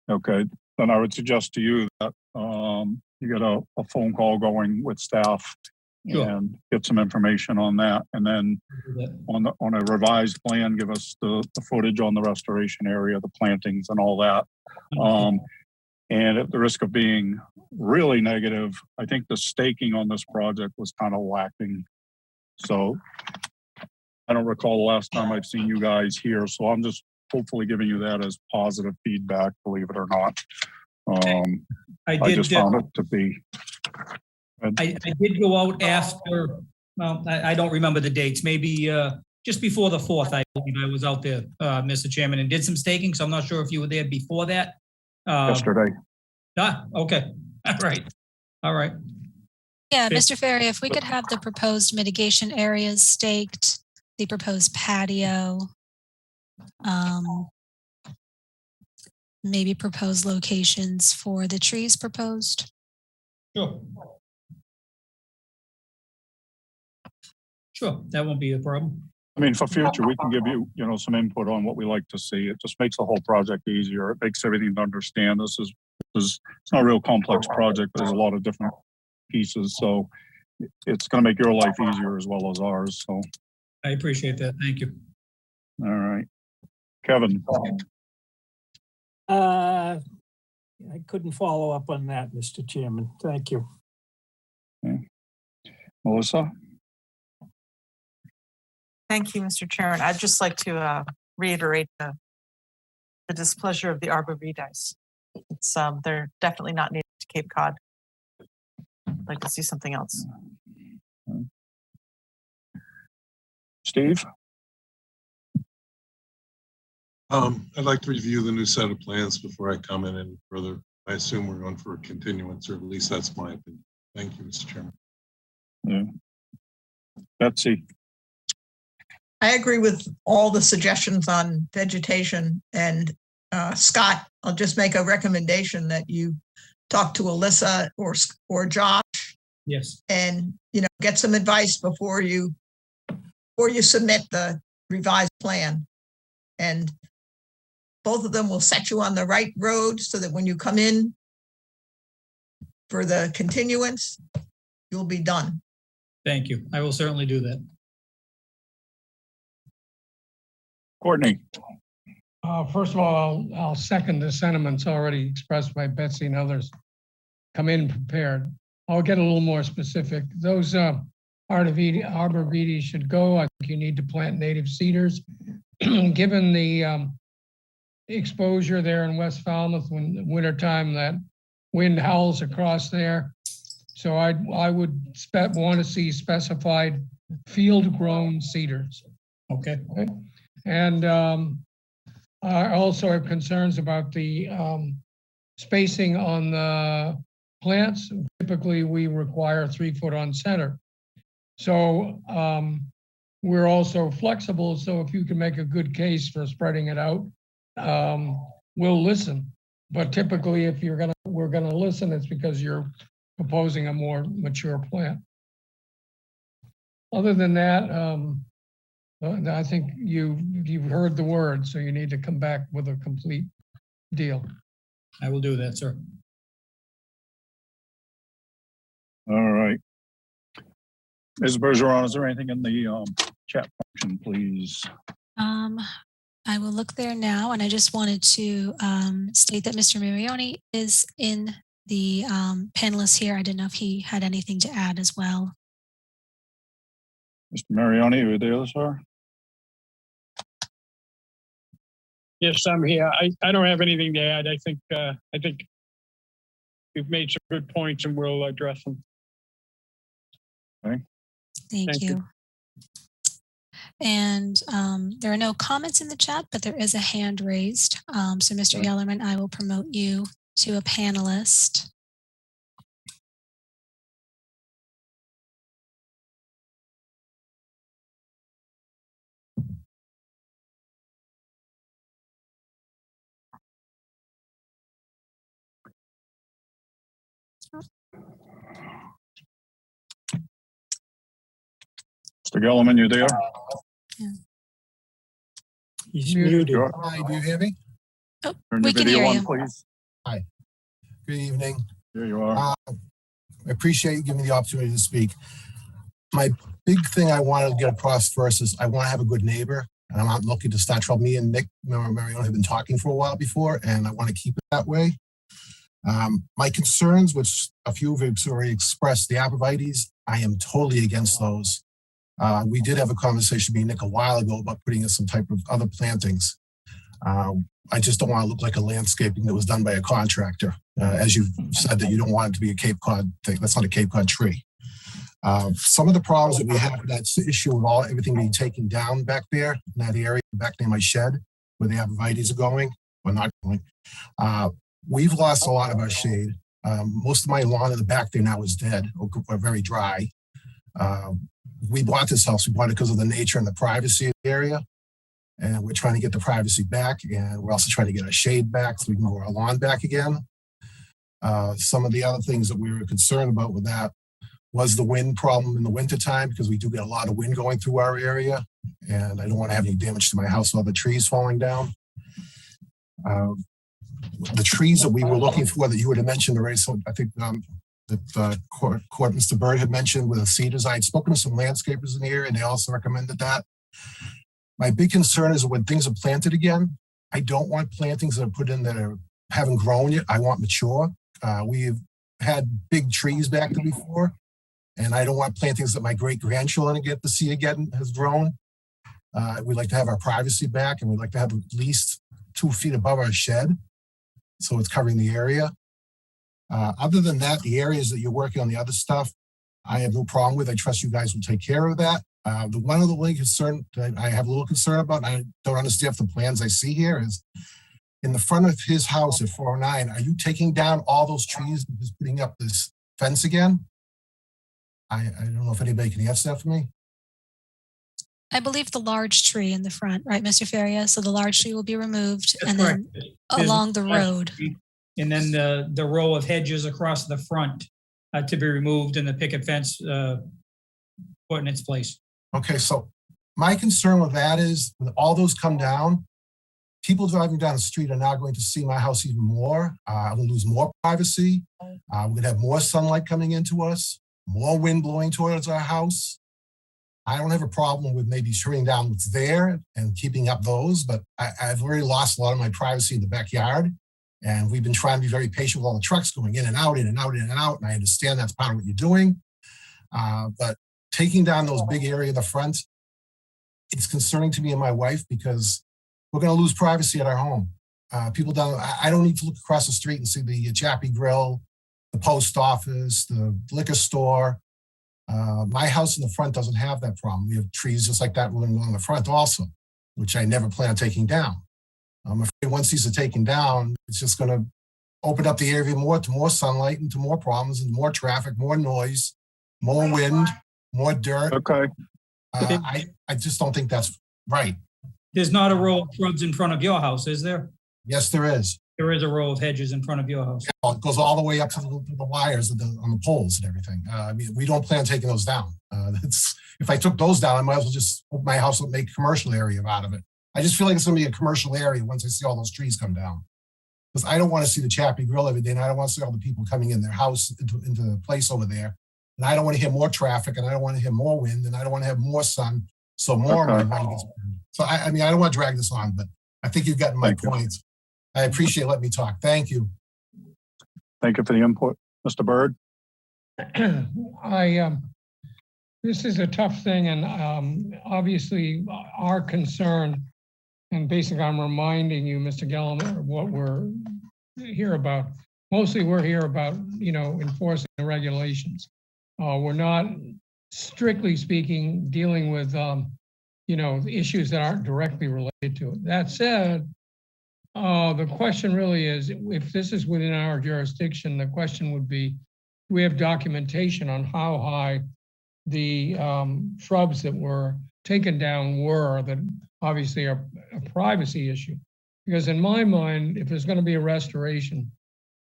Speaker 1: Okay, then I would suggest to you that you get a phone call going with staff. Sure. And get some information on that, and then on a revised plan, give us the footage on the restoration area, the plantings, and all that. And at the risk of being really negative, I think the staking on this project was kind of lacking. So I don't recall the last time I've seen you guys here, so I'm just hopefully giving you that as positive feedback, believe it or not. I just found it to be.
Speaker 13: I did go out after, well, I don't remember the dates, maybe just before the 4th, I believe I was out there, Mr. Chairman, and did some staking, so I'm not sure if you were there before that.
Speaker 1: Yesterday.
Speaker 13: Okay, all right.
Speaker 2: Yeah, Mr. Ferry, if we could have the proposed mitigation areas staked, the proposed patio, maybe proposed locations for the trees proposed.
Speaker 13: Sure, that won't be a problem.
Speaker 1: I mean, for future, we can give you, some input on what we like to see. It just makes the whole project easier. It makes everything to understand. This is it's not a real complex project. There's a lot of different pieces, so it's going to make your life easier as well as ours. So
Speaker 13: I appreciate that. Thank you.
Speaker 1: All right, Kevin.
Speaker 10: I couldn't follow up on that, Mr. Chairman. Thank you.
Speaker 1: Okay. Melissa.
Speaker 8: Thank you, Mr. Chairman. I'd just like to reiterate the displeasure of the arborvitaes. It's they're definitely not native to Cape Cod. I'd like to see something else.
Speaker 1: Steve?
Speaker 9: I'd like to review the new set of plans before I comment any further. I assume we're going for a continuance, or at least that's my opinion. Thank you, Mr. Chairman.
Speaker 1: Yeah. Betsy?
Speaker 6: I agree with all the suggestions on vegetation, and Scott, I'll just make a recommendation that you talk to Alyssa or Josh.
Speaker 13: Yes.
Speaker 6: And get some advice before you submit the revised plan. And both of them will set you on the right road so that when you come in for the continuance, you'll be done.
Speaker 13: Thank you. I will certainly do that.
Speaker 1: Courtney,
Speaker 11: First of all, I'll second the sentiments already expressed by Betsy and others. Come in prepared. I'll get a little more specific. Those arborvitae should go. I think you need to plant native cedars. Given the exposure there in West Falmouth when the wintertime, that wind howls across there. So I would want to see specified field-grown cedars.
Speaker 13: Okay.
Speaker 11: And I also have concerns about the spacing on the plants. Typically, we require 3 foot on center. So we're also flexible. So if you can make a good case for spreading it out, we'll listen. But typically, if we're gonna listen, it's because you're proposing a more mature plant. Other than that, I think you've heard the word, so you need to come back with a complete deal.
Speaker 13: I will do that, sir.
Speaker 1: all right. Ms. Bergeron, is there anything in the chat function, please?
Speaker 2: I will look there now, and I just wanted to state that Mr. Marioni is in the panelists here. I didn't know if he had anything to add as well.
Speaker 1: Mr. Marioni, are you there, sir?
Speaker 14: Yes, I'm here. I don't have anything to add. I think you've made some good points and we'll address them.
Speaker 1: Okay.
Speaker 2: Thank you. And there are no comments in the chat, but there is a hand raised. So Mr. Gellerman, I will promote you to a panelist.
Speaker 1: Mr. Gellerman, you there?
Speaker 10: He's muted.
Speaker 15: Hi, do you hear me?
Speaker 2: Oh,
Speaker 1: Turn
Speaker 2: we
Speaker 1: your
Speaker 2: can
Speaker 1: video
Speaker 2: hear
Speaker 1: on,
Speaker 2: you.
Speaker 1: please.
Speaker 15: Hi. Good evening.
Speaker 1: There you are.
Speaker 15: I appreciate you giving me the opportunity to speak. My big thing I wanted to get across first is I want to have a good neighbor, and I'm not looking to start trouble. Me and Nick Mariano have been talking for a while before, and I want to keep it that way. My concerns, which a few of you have already expressed, the arborvitaes, I am totally against those. We did have a conversation, me and Nick, a while ago about putting in some type of other plantings. I just don't want to look like a landscaping that was done by a contractor. As you said that you don't want it to be a Cape Cod thing. That's not a Cape Cod tree. Some of the problems that we have, that's the issue of everything being taken down back there in that area, back near my shed, where the arborvitaes are going, or not going. We've lost a lot of our shade. Most of my lawn in the back there now is dead or very dry. We bought this house, we bought it because of the nature and the privacy of the area. And we're trying to get the privacy back, and we're also trying to get our shade back so we can grow our lawn back again. Some of the other things that we were concerned about with that was the wind problem in the wintertime, because we do get a lot of wind going through our area, and I don't want to have any damage to my house or the trees falling down. The trees that we were looking for that you would have mentioned already, so I think that Court Mr. Bird had mentioned with the cedars. I had spoken to some landscapers in the area, and they also recommended that. My big concern is when things are planted again, I don't want plantings that are put in that haven't grown yet. I want mature. We've had big trees back there before, and I don't want plantings that my great-grandchildren get to see again has grown. We'd like to have our privacy back, and we'd like to have at least 2 feet above our shed, so it's covering the area. Other than that, the areas that you're working on, the other stuff, I have no problem with. I trust you guys will take care of that. The one other concern that I have a little concern about, and I don't understand if the plans I see here is in the front of his house at 409, are you taking down all those trees and just putting up this fence again? I don't know if anybody can answer that for me.
Speaker 2: I believe the large tree in the front, right, Mr. Feria? So the large tree will be removed.
Speaker 13: That's
Speaker 2: and
Speaker 13: correct.
Speaker 2: then along the road.
Speaker 13: And then the row of hedges across the front to be removed and the picket fence put in its place.
Speaker 15: Okay, so my concern with that is when all those come down, people driving down the street are now going to see my house even more. I'm going to lose more privacy. We're going to have more sunlight coming into us, more wind blowing towards our house. I don't have a problem with maybe shutting down what's there and keeping up those, but I've already lost a lot of my privacy in the backyard. And we've been trying to be very patient with all the trucks going in and out, in and out, in and out. And I understand that's part of what you're doing. But taking down those big area in the front, it's concerning to me and my wife because we're going to lose privacy at our home. People down, I don't need to look across the street and see the Chappie Grill, the post office, the liquor store. My house in the front doesn't have that problem. We have trees just like that running along the front also, which I never plan on taking down. I'm afraid once these are taken down, it's just going to open up the area more to more sunlight and to more problems and more traffic, more noise, more wind, more dirt.
Speaker 1: Okay.
Speaker 15: I just don't think that's right.
Speaker 13: There's not a row of shrubs in front of your house, is there?
Speaker 15: Yes, there is.
Speaker 13: There is a row of hedges in front of your house.
Speaker 15: It goes all the way up to the wires on the poles and everything. I mean, we don't plan on taking those down. If I took those down, I might as well just open my house and make a commercial area out of it. I just feel like it's going to be a commercial area once I see all those trees come down. Because I don't want to see the Chappie Grill every day, and I don't want to see all the people coming in their house into the place over there. And I don't want to hear more traffic, and I don't want to hear more wind, and I don't want to have more sun, so more of my money gets burned. So I mean, I don't want to drag this on, but I think you've gotten my point. I appreciate letting me talk. Thank you.
Speaker 1: Thank you for the input. Mr. Byrd?
Speaker 11: This is a tough thing, and obviously our concern, and basically I'm reminding you, Mr. Gallagher, of what we're here about. Mostly we're here about, enforcing the regulations. We're not, strictly speaking, dealing with, issues that aren't directly related to it. That said, the question really is, if this is within our jurisdiction, the question would be, do we have documentation on how high the shrubs that were taken down were, that obviously are a privacy issue? Because in my mind, if there's going to be a restoration,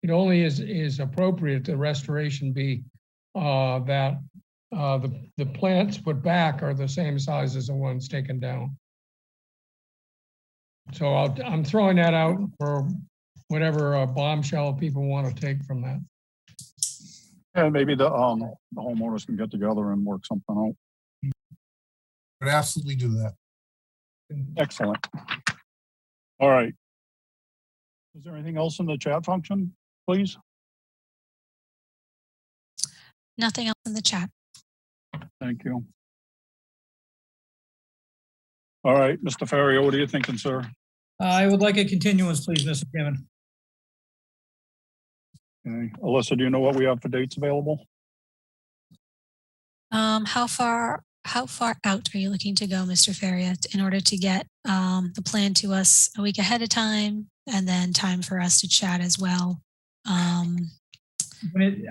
Speaker 11: it only is appropriate the restoration be that the plants put back are the same size as the ones taken down. So I'm throwing that out for whatever bombshell people want to take from that.
Speaker 1: And maybe the homeowners can get together and work something out.
Speaker 15: Would absolutely do that.
Speaker 1: Excellent. All right. Is there anything else in the chat function, please?
Speaker 2: Nothing else in the chat.
Speaker 1: Thank you. All right, Mr. Ferrier, what are you thinking, sir?
Speaker 13: I would like a continuance, please, Mr. Chairman.
Speaker 1: Okay. Alyssa, do you know what we have for dates available?
Speaker 2: How far out are you looking to go, Mr. Ferrier, in order to get the plan to us a week ahead of time and then time for us to chat as well?
Speaker 13: I'm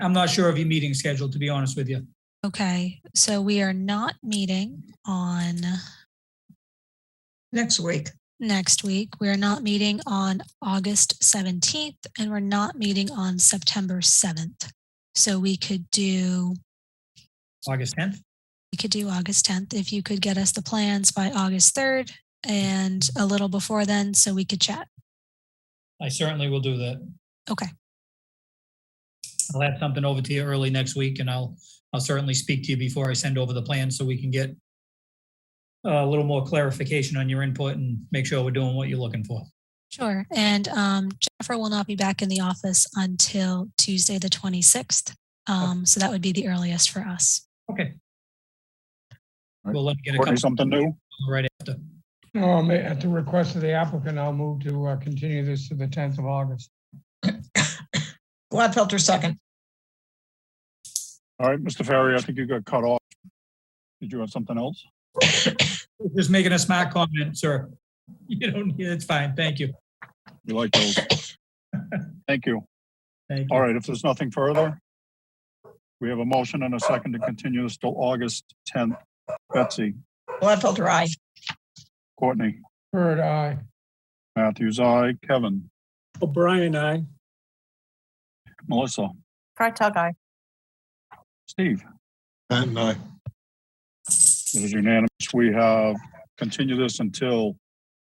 Speaker 13: not sure of your meeting schedule, to be honest with you.
Speaker 2: Okay, so we are not meeting on
Speaker 6: next week.
Speaker 2: We are not meeting on August 17th, and we're not meeting on September 7th. So we could do
Speaker 13: August 10th.
Speaker 2: We could do August 10th if you could get us the plans by August 3rd and a little before then so we could chat.
Speaker 13: I certainly will do that.
Speaker 2: Okay.
Speaker 13: I'll have something over to you early next week, and I'll certainly speak to you before I send over the plan so we can get a little more clarification on your input and make sure we're doing what you're looking for.
Speaker 2: Sure. And Jennifer will not be back in the office until Tuesday, the 26th. So that would be the earliest for us.
Speaker 13: Okay.
Speaker 1: Right.
Speaker 13: We'll let me get a couple
Speaker 1: something new
Speaker 13: right after.
Speaker 11: No, at the request of the applicant, I'll move to continue this to the 10th of August.
Speaker 6: Gladfelter, second.
Speaker 1: All right, Mr. Ferrier, I think you got cut off. Did you have something else?
Speaker 13: Just making a smart comment, sir. You don't need it's fine. Thank you.
Speaker 1: We like those. Thank you.
Speaker 13: Thank you.
Speaker 1: All right, if there's nothing further, we have a motion and a second to continue this till August 10th. Betsy.
Speaker 6: Gladfelter, aye.
Speaker 1: Courtney.
Speaker 11: Bird, aye.
Speaker 1: Matthews, aye. Kevin.
Speaker 10: O'Brien, aye.
Speaker 1: Melissa.
Speaker 8: Freitag, aye.
Speaker 1: Steve.
Speaker 9: And aye.
Speaker 1: It is unanimous. We have continued this until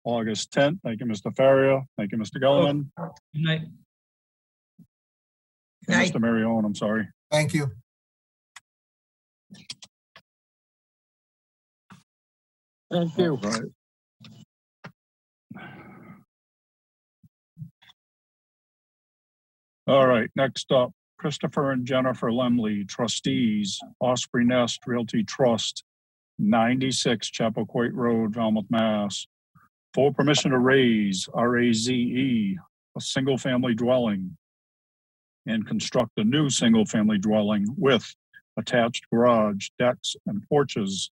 Speaker 1: August 10th. Thank you, Mr. Farrier. Thank you, Mr. Gelman.
Speaker 13: Good night.
Speaker 1: And Mr. Marione, I'm sorry.
Speaker 15: Thank you.
Speaker 14: Thank you.
Speaker 1: All right. All right, next up, Christopher and Jennifer Lemley, trustees, Osprey Nest Realty Trust, 96 Chappaquay Road, Falmouth, Mass. For permission to raise, RAZE, a single-family dwelling and construct a new single-family dwelling with attached garage, decks, and porches,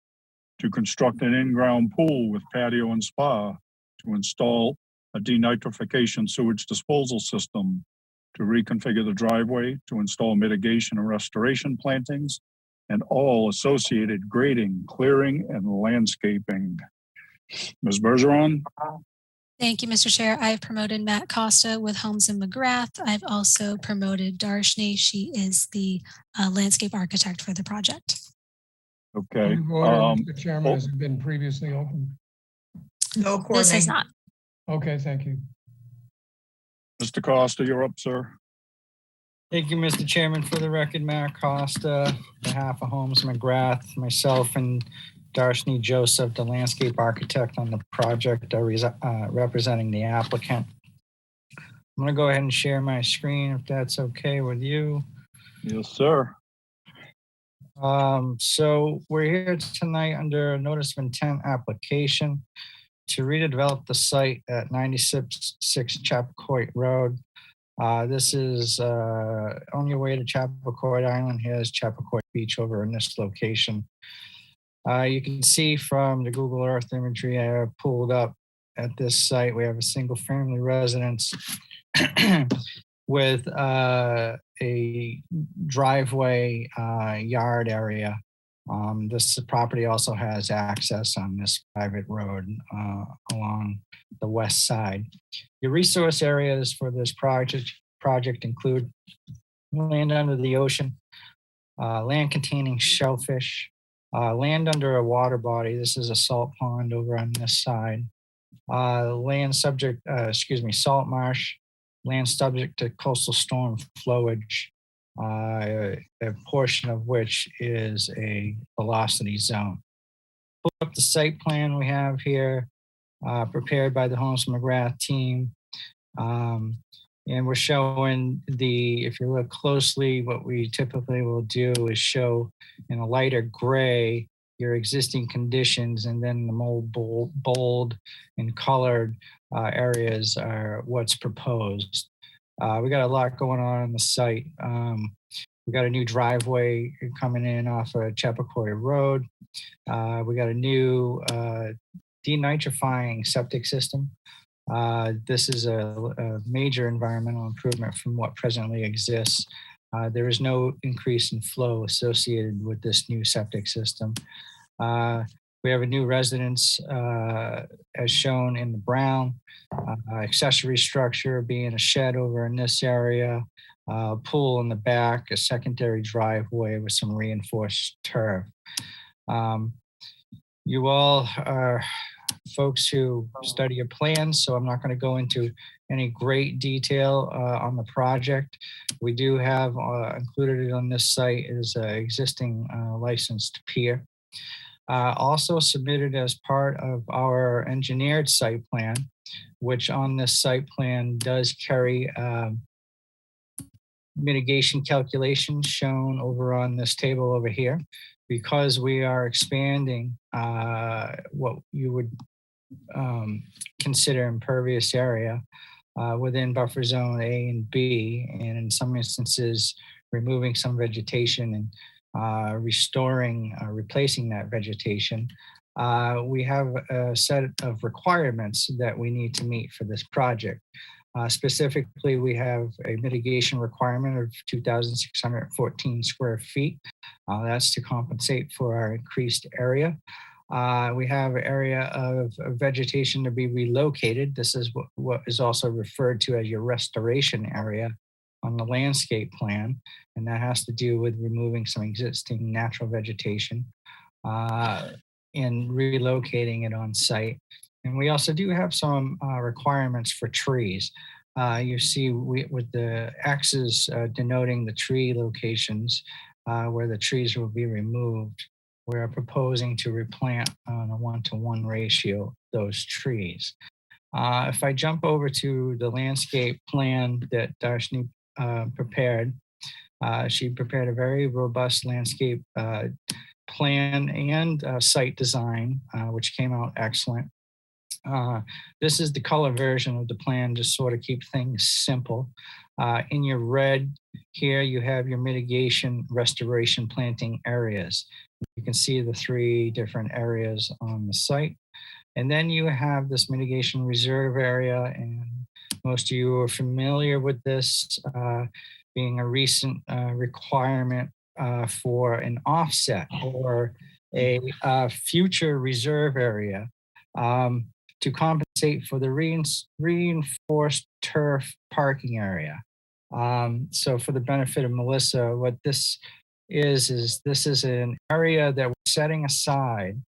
Speaker 1: to construct an in-ground pool with patio and spa, to install a denitrification sewage disposal system, to reconfigure the driveway, to install mitigation and restoration plantings, and all associated grading, clearing, and landscaping. Ms. Bergeron?
Speaker 2: Thank you, Mr. Chair. I've promoted Matt Costa with Homes in McGrath. I've also promoted Darshni. She is the landscape architect for the project.
Speaker 1: Okay.
Speaker 11: Mr. Chairman, has it been previously open?
Speaker 6: No, Courtney.
Speaker 2: This has not.
Speaker 11: Okay, thank you.
Speaker 1: Mr. Costa, you're up, sir.
Speaker 16: Thank you, Mr. Chairman. For the record, Matt Costa, on behalf of Homes McGrath, myself and Darshni Joseph, the landscape architect on the project, are representing the applicant. I'm going to go ahead and share my screen if that's okay with you.
Speaker 1: Yes, sir.
Speaker 16: So we're here tonight under a notice of intent application to redevelop the site at 96 Chappaquay Road. This is on your way to Chappaquay Island. Here's Chappaquay Beach over in this location. You can see from the Google Earth imagery I have pulled up at this site, we have a single family residence with a driveway yard area. This property also has access on this private road along the west side. Your resource areas for this project include land under the ocean, land containing shellfish, land under a water body. This is a salt pond over on this side. Land subject, salt marsh, land subject to coastal storm flowage, a portion of which is a velocity zone. Pull up the site plan we have here, prepared by the Homes McGrath team. And we're showing if you look closely, what we typically will do is show in a lighter gray your existing conditions, and then the more bold and colored areas are what's proposed. We got a lot going on the site. We got a new driveway coming in off of Chappaquay Road. We got a new denitrifying septic system. This is a major environmental improvement from what presently exists. There is no increase in flow associated with this new septic system. We have a new residence as shown in the brown, accessory structure being a shed over in this area, pool in the back, a secondary driveway with some reinforced turf. You all are folks who study your plans, so I'm not going to go into any great detail on the project. We do have included on this site is an existing licensed pier. Also submitted as part of our engineered site plan, which on this site plan does carry mitigation calculations shown over on this table over here. Because we are expanding what you would consider impervious area within buffer zone A and B, and in some instances, removing some vegetation and replacing that vegetation. We have a set of requirements that we need to meet for this project. Specifically, we have a mitigation requirement of 2,614 square feet. That's to compensate for our increased area. We have an area of vegetation to be relocated. This is what is also referred to as your restoration area on the landscape plan, and that has to do with removing some existing natural vegetation and relocating it on site. And we also do have some requirements for trees. You see with the X's denoting the tree locations where the trees will be removed. We're proposing to replant on a 1-to-1 ratio those trees. If I jump over to the landscape plan that Darshni prepared, she prepared a very robust landscape plan and site design, which came out excellent. This is the color version of the plan, just sort of keep things simple. In your red here, you have your mitigation, restoration, planting areas. You can see the 3 different areas on the site. And then you have this mitigation reserve area, and most of you are familiar with this being a recent requirement for an offset or a future reserve area to compensate for the reinforced turf parking area. So for the benefit of Melissa, what this is this is an area that we're setting aside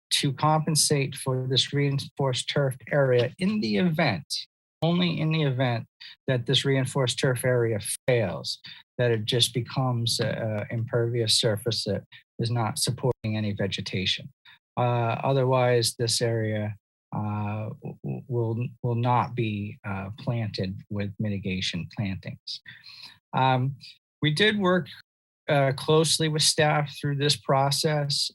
Speaker 16: to compensate for this reinforced turf area in the event, only in the event that this reinforced turf area fails, that it just becomes an impervious surface that is not supporting any vegetation. Otherwise, this area will not be planted with mitigation plantings. We did work closely with staff through this process.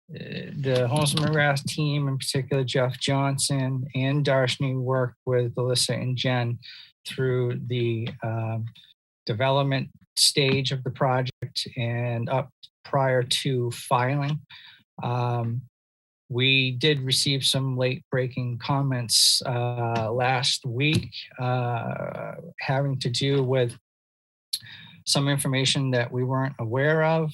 Speaker 16: The Homes and Morass team, in particular, Jeff Johnson and Darshni, worked with Alyssa and Jen through the development stage of the project and up prior to filing. We did receive some late-breaking comments last week having to do with some information that we weren't aware of.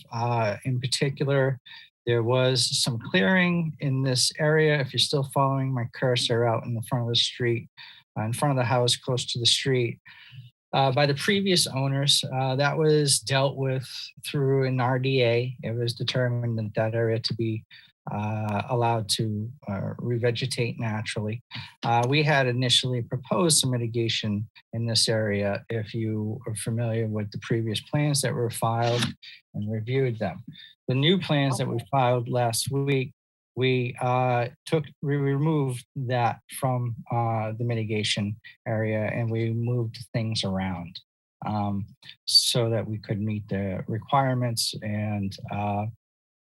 Speaker 16: In particular, there was some clearing in this area. If you're still following my cursor out in the front of the street, in front of the house close to the street, by the previous owners, that was dealt with through an RDA. It was determined that that area to be allowed to revegetate naturally. We had initially proposed some mitigation in this area if you are familiar with the previous plans that were filed and reviewed them. The new plans that we filed last week, we removed that from the mitigation area and we moved things around so that we could meet the requirements and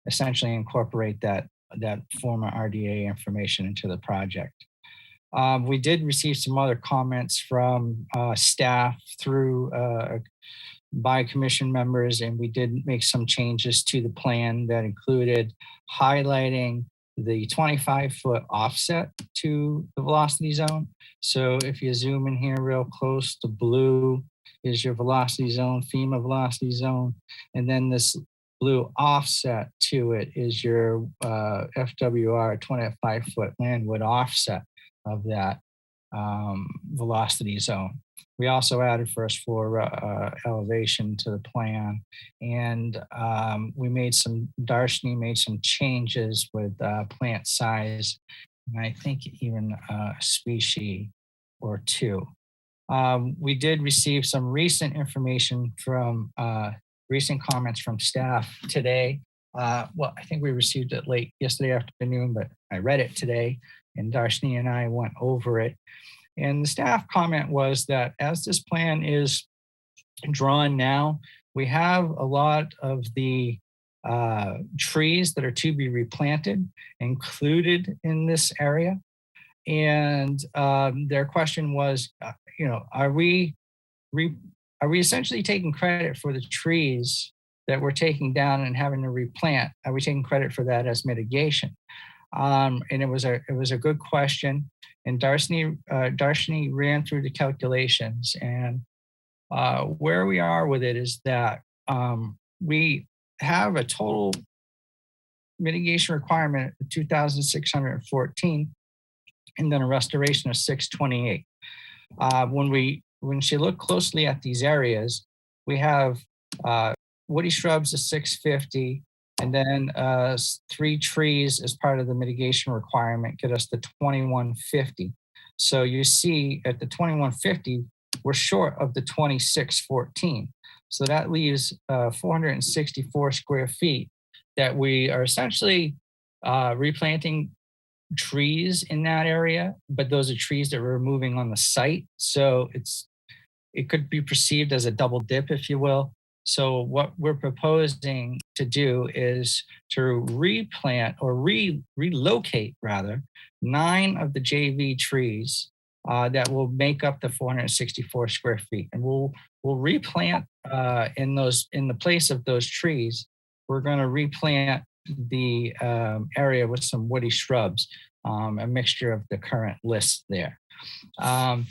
Speaker 16: essentially incorporate that former RDA information into the project. We did receive some other comments from staff through by commission members, and we did make some changes to the plan that included highlighting the 25-foot offset to the velocity zone. So if you zoom in here real close, the blue is your velocity zone, FEMA velocity zone, and then this blue offset to it is your FWR 25-foot landward offset of that velocity zone. We also added first floor elevation to the plan, and Darshni made some changes with plant size, and I think even a species or 2. We did receive some recent information from recent comments from staff today. Well, I think we received it late yesterday afternoon, but I read it today, and Darshni and I went over it. And the staff comment was that as this plan is drawn now, we have a lot of the trees that are to be replanted included in this area. And their question was, are we essentially taking credit for the trees that we're taking down and having to replant? Are we taking credit for that as mitigation? And it was a good question. And Darshni ran through the calculations, and where we are with it is that we have a total mitigation requirement of 2,614, and then a restoration of 628. When she looked closely at these areas, we have woody shrubs of 650, And then 3 trees as part of the mitigation requirement get us to 2150. So you see at the 2150, we're short of the 2614. So that leaves 464 square feet that we are essentially replanting trees in that area, but those are trees that we're removing on the site. So it could be perceived as a double dip, if you will. So what we're proposing to do is to replant or relocate rather 9 of the JV trees that will make up the 464 square feet. And we'll replant in the place of those trees. We're going to replant the area with some woody shrubs, a mixture of the current list there. And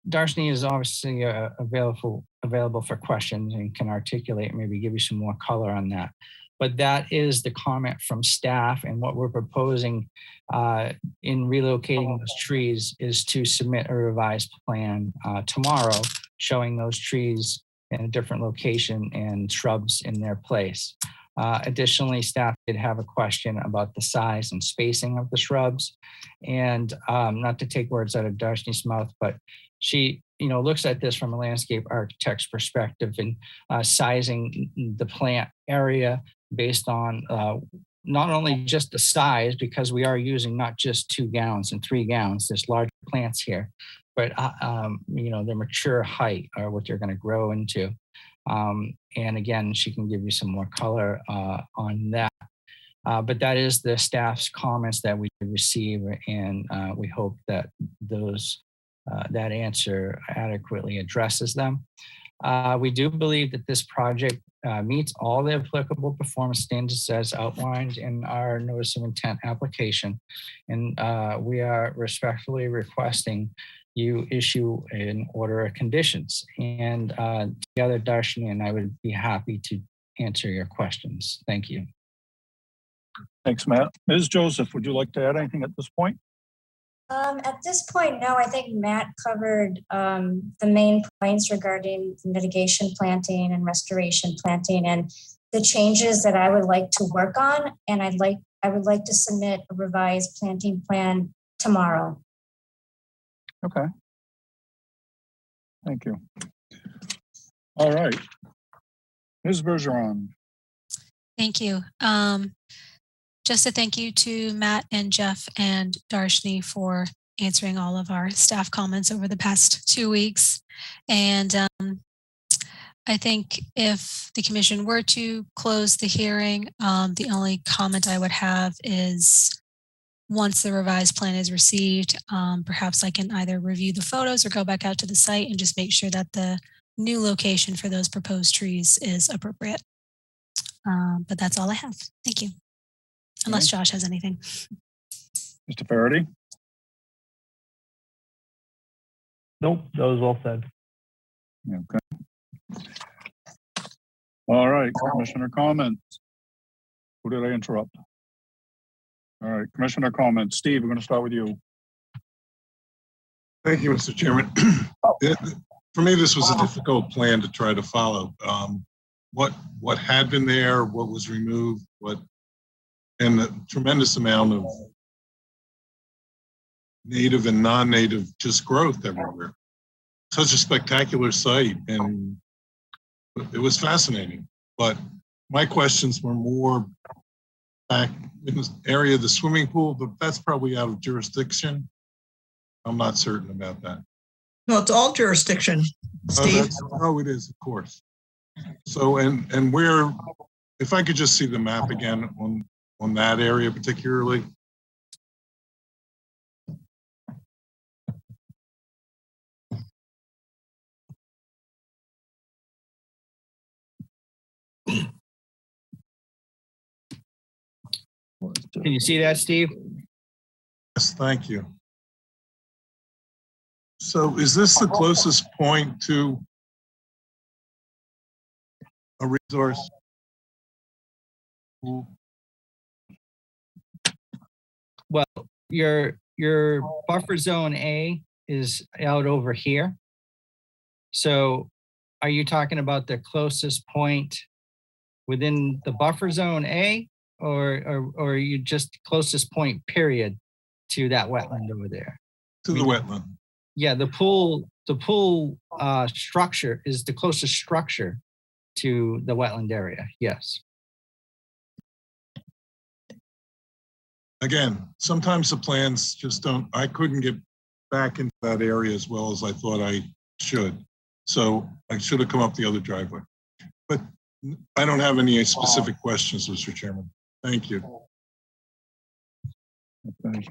Speaker 16: Darshni is obviously available for questions and can articulate, maybe give you some more color on that. But that is the comment from staff, and what we're proposing in relocating those trees is to submit a revised plan tomorrow, showing those trees in a different location and shrubs in their place. Additionally, staff did have a question about the size and spacing of the shrubs. And not to take words out of Darshni's mouth, but she looks at this from a landscape architect's perspective and sizing the plant area based on not only just the size, because we are using not just 2 gallons and 3 gallons, there's larger plants here, but the mature height or what they're going to grow into. And again, she can give you some more color on that. But that is the staff's comments that we receive, and we hope that that answer adequately addresses them. We do believe that this project meets all the applicable performance standards as outlined in our notice of intent application. And we are respectfully requesting you issue an order of conditions. And together, Darshni and I would be happy to answer your questions. Thank you.
Speaker 1: Thanks, Matt. Ms. Joseph, would you like to add anything at this point?
Speaker 17: At this point, no, I think Matt covered the main points regarding mitigation planting and restoration planting and the changes that I would like to work on. And I would like to submit a revised planting plan tomorrow.
Speaker 1: Okay. Thank you. All right. Ms. Bergeron.
Speaker 2: Thank you. Just a thank you to Matt and Jeff and Darshni for answering all of our staff comments over the past 2 weeks. And I think if the commission were to close the hearing, the only comment I would have is once the revised plan is received, perhaps I can either review the photos or go back out to the site and just make sure that the new location for those proposed trees is appropriate. But that's all I have. Thank you. Unless Josh has anything.
Speaker 1: Mr. Faraday?
Speaker 7: Nope, that was well said.
Speaker 1: Okay. All right, Commissioner comments. Who did I interrupt? All right, Commissioner comments. Steve, we're going to start with you.
Speaker 9: Thank you, Mr. Chairman. For me, this was a difficult plan to try to follow. What had been there, what was removed, and the tremendous amount of native and non-native just growth everywhere. Such a spectacular site, and it was fascinating. But my questions were more back in the area of the swimming pool, but that's probably out of jurisdiction. I'm not certain about that.
Speaker 6: No, it's all jurisdiction, Steve.
Speaker 9: Oh, it is, of course. So, and where, if I could just see the map again on that area particularly.
Speaker 16: Can you see that, Steve?
Speaker 9: Yes, thank you. So is this the closest point to a resource?
Speaker 16: Well, your buffer zone A is out over here. So are you talking about the closest point within the buffer zone A, or are you just closest point period to that wetland over there?
Speaker 9: To the wetland.
Speaker 16: Yeah, the pool structure is the closest structure to the wetland area. Yes.
Speaker 9: Again, sometimes the plans just don't, I couldn't get back into that area as well as I thought I should. So I should have come up the other driveway. But I don't have any specific questions, Mr. Chairman. Thank you.
Speaker 1: Okay.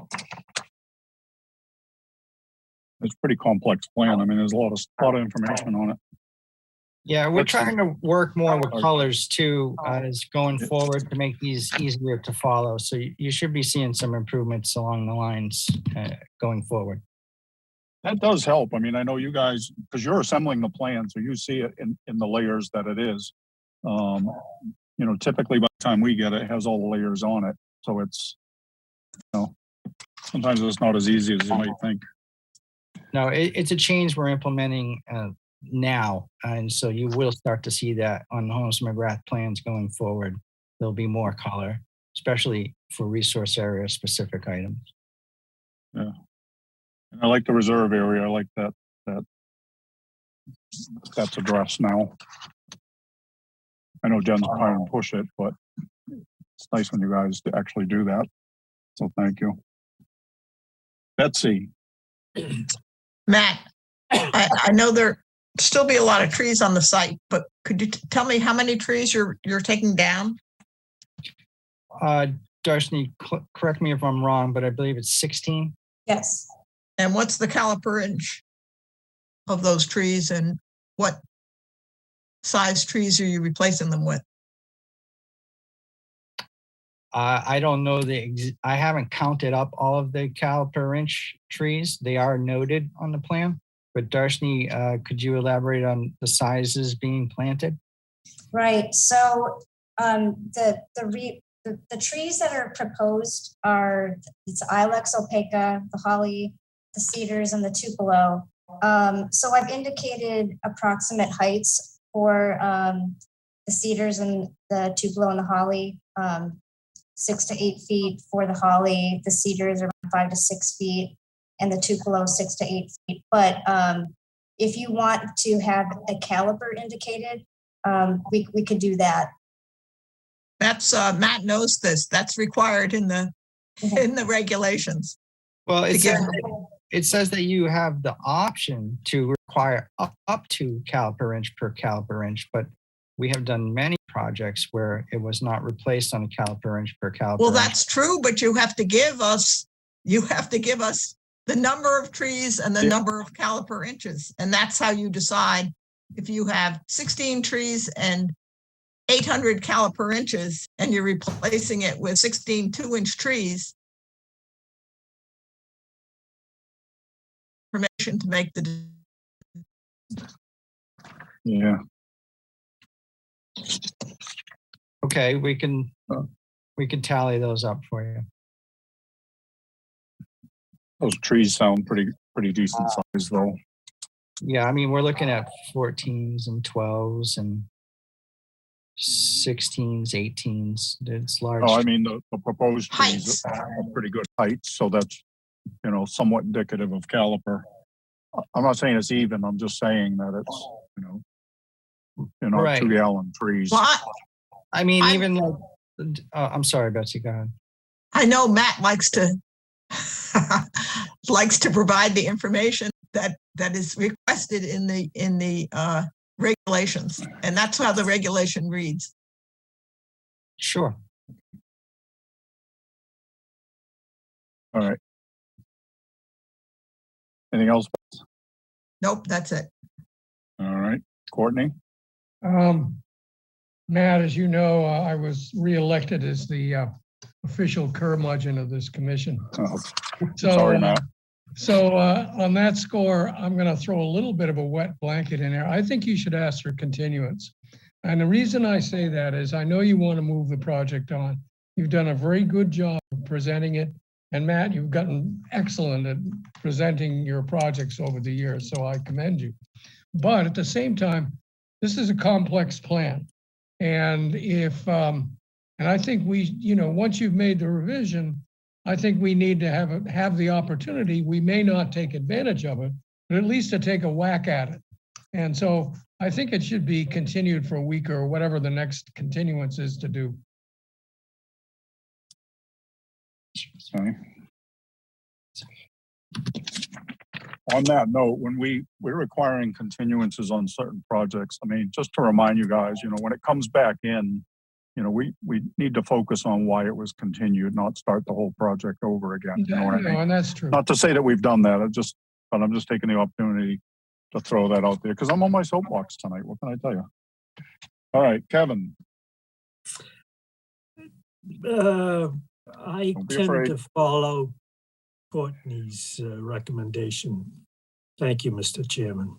Speaker 1: It's a pretty complex plan. I mean, there's a lot of information on it.
Speaker 16: Yeah, we're trying to work more with colors too, as going forward to make these easier to follow. So you should be seeing some improvements along the lines going forward.
Speaker 1: That does help. I mean, I know you guys, because you're assembling the plan, so you see it in the layers that it is. You know, typically by the time we get it, it has all the layers on it. So it's, you know, sometimes it's not as easy as you might think.
Speaker 16: No, it's a change we're implementing now. And so you will start to see that on the Holmes McGrath plans going forward. There'll be more color, especially for resource area specific items.
Speaker 1: Yeah. And I like the reserve area. I like that's addressed now. I know Jen's trying to push it, but it's nice when you guys actually do that. So thank you. Betsy.
Speaker 6: Matt, I know there still be a lot of trees on the site, but could you tell me how many trees you're taking down?
Speaker 16: Darshni, correct me if I'm wrong, but I believe it's 16.
Speaker 17: Yes.
Speaker 6: And what's the caliper inch of those trees, and what size trees are you replacing them with?
Speaker 16: I don't know I haven't counted up all of the caliper inch trees. They are noted on the plan, but Darshni, could you elaborate on the sizes being planted?
Speaker 17: Right. So the trees that are proposed are it's Ilex opaca, the holly, the cedars, and the tupelo. So I've indicated approximate heights for the cedars and the tupelo and the holly. 6 to 8 feet for the holly, the cedars around 5 to 6 feet, and the tupelo 6 to 8 feet. But if you want to have a caliper indicated, we could do that.
Speaker 6: That's Matt knows this. That's required in the regulations.
Speaker 16: Well, it says that you have the option to require up to caliper inch per caliper inch, but we have done many projects where it was not replaced on a caliper inch per caliper.
Speaker 6: Well, that's true, but you have to give us the number of trees and the number of caliper inches. And that's how you decide if you have 16 trees and 800 caliper inches and you're replacing it with 16 2-inch trees. Information to make the.
Speaker 1: Yeah.
Speaker 16: Okay, we can tally those up for you.
Speaker 1: Those trees sound pretty decent size though.
Speaker 16: Yeah, I mean, we're looking at 14s and 12s and 16s, 18s. It's large.
Speaker 1: Oh, I mean, the proposed trees are pretty good heights, so that's, you know, somewhat indicative of caliper. I'm not saying it's even. I'm just saying that it's, you know,
Speaker 16: right.
Speaker 1: 2-gallon trees.
Speaker 6: Well,
Speaker 16: I mean, even like, I'm sorry, Betsy, go ahead.
Speaker 6: I know Matt likes to provide the information that is requested in the regulations, and that's how the regulation reads.
Speaker 16: Sure.
Speaker 1: All right. Anything else?
Speaker 6: Nope, that's it.
Speaker 1: All right, Courtney.
Speaker 11: Matt, as you know, I was reelected as the official curmudgeon of this commission.
Speaker 1: Oh,
Speaker 11: so,
Speaker 1: sorry, Matt.
Speaker 11: So on that score, I'm going to throw a little bit of a wet blanket in there. I think you should ask for continuance. And the reason I say that is I know you want to move the project on. You've done a very good job of presenting it. And Matt, you've gotten excellent at presenting your projects over the years, so I commend you. But at the same time, this is a complex plan. And if, and I think we, you know, once you've made the revision, I think we need to have the opportunity. We may not take advantage of it, but at least to take a whack at it. And so I think it should be continued for a week or whatever the next continuance is to do.
Speaker 1: Okay. On that note, when we're requiring continuances on certain projects, I mean, just to remind you guys, you know, when it comes back in, you know, we need to focus on why it was continued, not start the whole project over again. You know what I mean?
Speaker 11: And that's true.
Speaker 1: Not to say that we've done that. But I'm just taking the opportunity to throw that out there because I'm on my soapbox tonight. What can I tell you? All right, Kevin.
Speaker 10: I tend to follow Courtney's recommendation. Thank you, Mr. Chairman.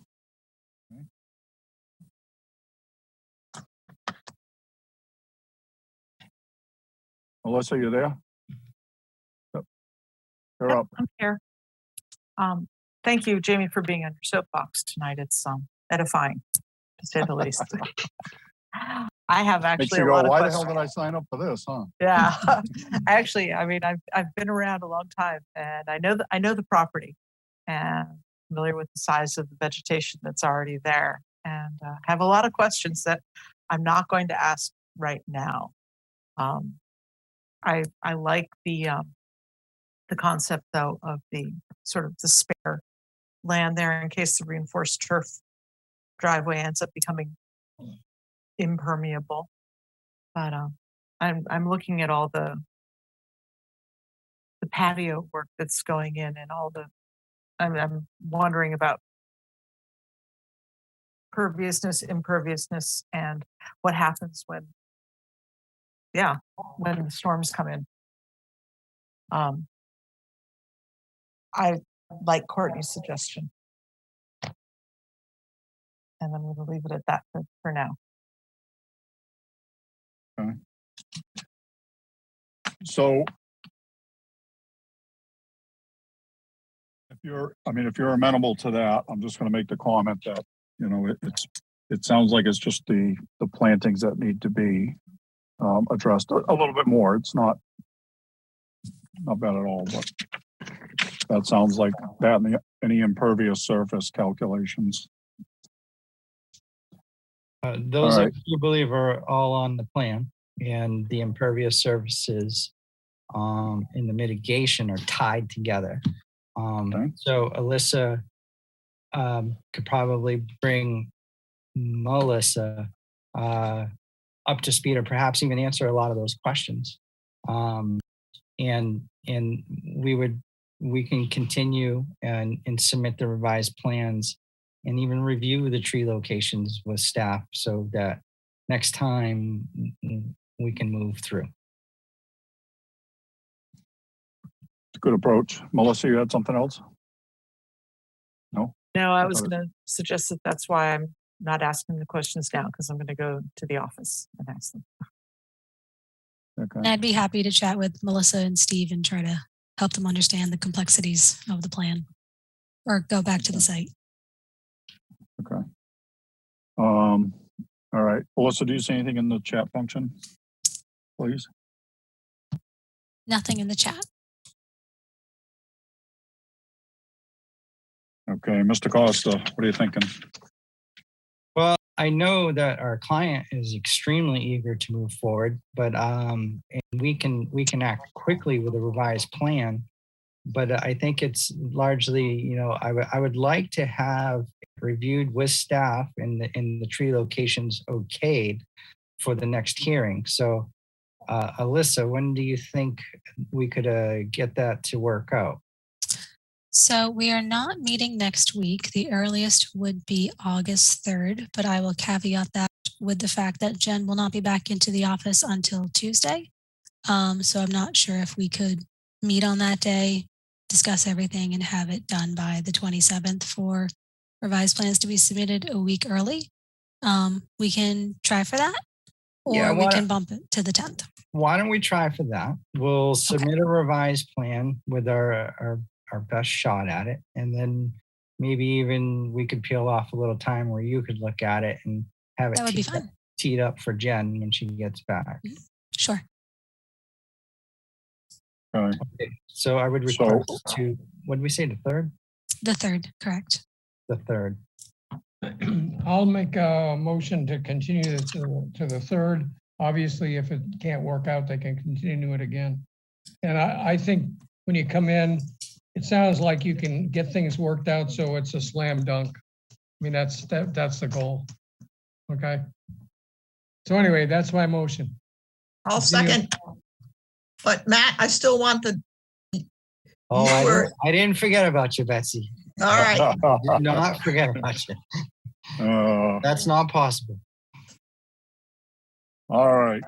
Speaker 1: Melissa, you there? Yep. You're up.
Speaker 8: I'm here. Thank you, Jamie, for being on your soapbox tonight. It's edifying, to say the least. I have actually
Speaker 1: Makes you go, why the hell did I sign up for this, huh?
Speaker 8: Yeah, actually, I mean, I've been around a long time, and I know the property, and familiar with the size of the vegetation that's already there, and have a lot of questions that I'm not going to ask right now. I like the concept though of the sort of the spare land there in case the reinforced turf driveway ends up becoming impermeable. But I'm looking at all the patio work that's going in and all the I'm wondering about perviousness, imperviousness, and what happens when the storms come in. I like Courtney's suggestion. And I'm going to leave it at that for now.
Speaker 1: Okay. So if you're amenable to that, I'm just going to make the comment that, you know, it sounds like it's just the plantings that need to be addressed a little bit more. It's not bad at all, but that sounds like that and any impervious surface calculations.
Speaker 16: Those
Speaker 1: All
Speaker 16: I
Speaker 1: right.
Speaker 16: do believe are all on the plan, and the impervious surfaces in the mitigation are tied together. So Alyssa could probably bring Melissa up to speed, or perhaps even answer a lot of those questions. And we can continue and submit the revised plans and even review the tree locations with staff so that next time we can move through.
Speaker 1: Good approach. Melissa, you had something else? No?
Speaker 8: No, I was going to suggest that that's why I'm not asking the questions now, because I'm going to go to the office and ask them.
Speaker 1: Okay.
Speaker 2: And I'd be happy to chat with Melissa and Steve and try to help them understand the complexities of the plan or go back to the site.
Speaker 1: Okay. All right. Melissa, do you see anything in the chat function, please?
Speaker 2: Nothing in the chat.
Speaker 1: Okay. Mr. Costa, what are you thinking?
Speaker 16: Well, I know that our client is extremely eager to move forward, but and we can act quickly with a revised plan. But I think it's largely, you know, I would like to have reviewed with staff and the tree locations okayed for the next hearing. So, Alyssa, when do you think we could get that to work out?
Speaker 2: So we are not meeting next week. The earliest would be August 3rd, but I will caveat that with the fact that Jen will not be back into the office until Tuesday. So I'm not sure if we could meet on that day, discuss everything, and have it done by the 27th for revised plans to be submitted a week early. We can try for that, or we can bump it to the 10th.
Speaker 16: Why don't we try for that? We'll submit a revised plan with our best shot at it, and then maybe even we could peel off a little time where you could look at it and have it
Speaker 2: That would be fun.
Speaker 16: teed up for Jen when she gets back.
Speaker 2: Sure.
Speaker 1: Okay.
Speaker 16: So I would request to, what did we say, the 3rd?
Speaker 2: The 3rd, correct.
Speaker 16: The 3rd.
Speaker 11: I'll make a motion to continue this to the 3rd. Obviously, if it can't work out, they can continue it again. And I think when you come in, it sounds like you can get things worked out so it's a slam dunk. I mean, that's the goal. Okay. So anyway, that's my motion.
Speaker 6: I'll second. But Matt, I still want the.
Speaker 16: Oh, I didn't forget about you, Betsy.
Speaker 6: All right.
Speaker 16: Did not forget about you. That's not possible.
Speaker 1: All right.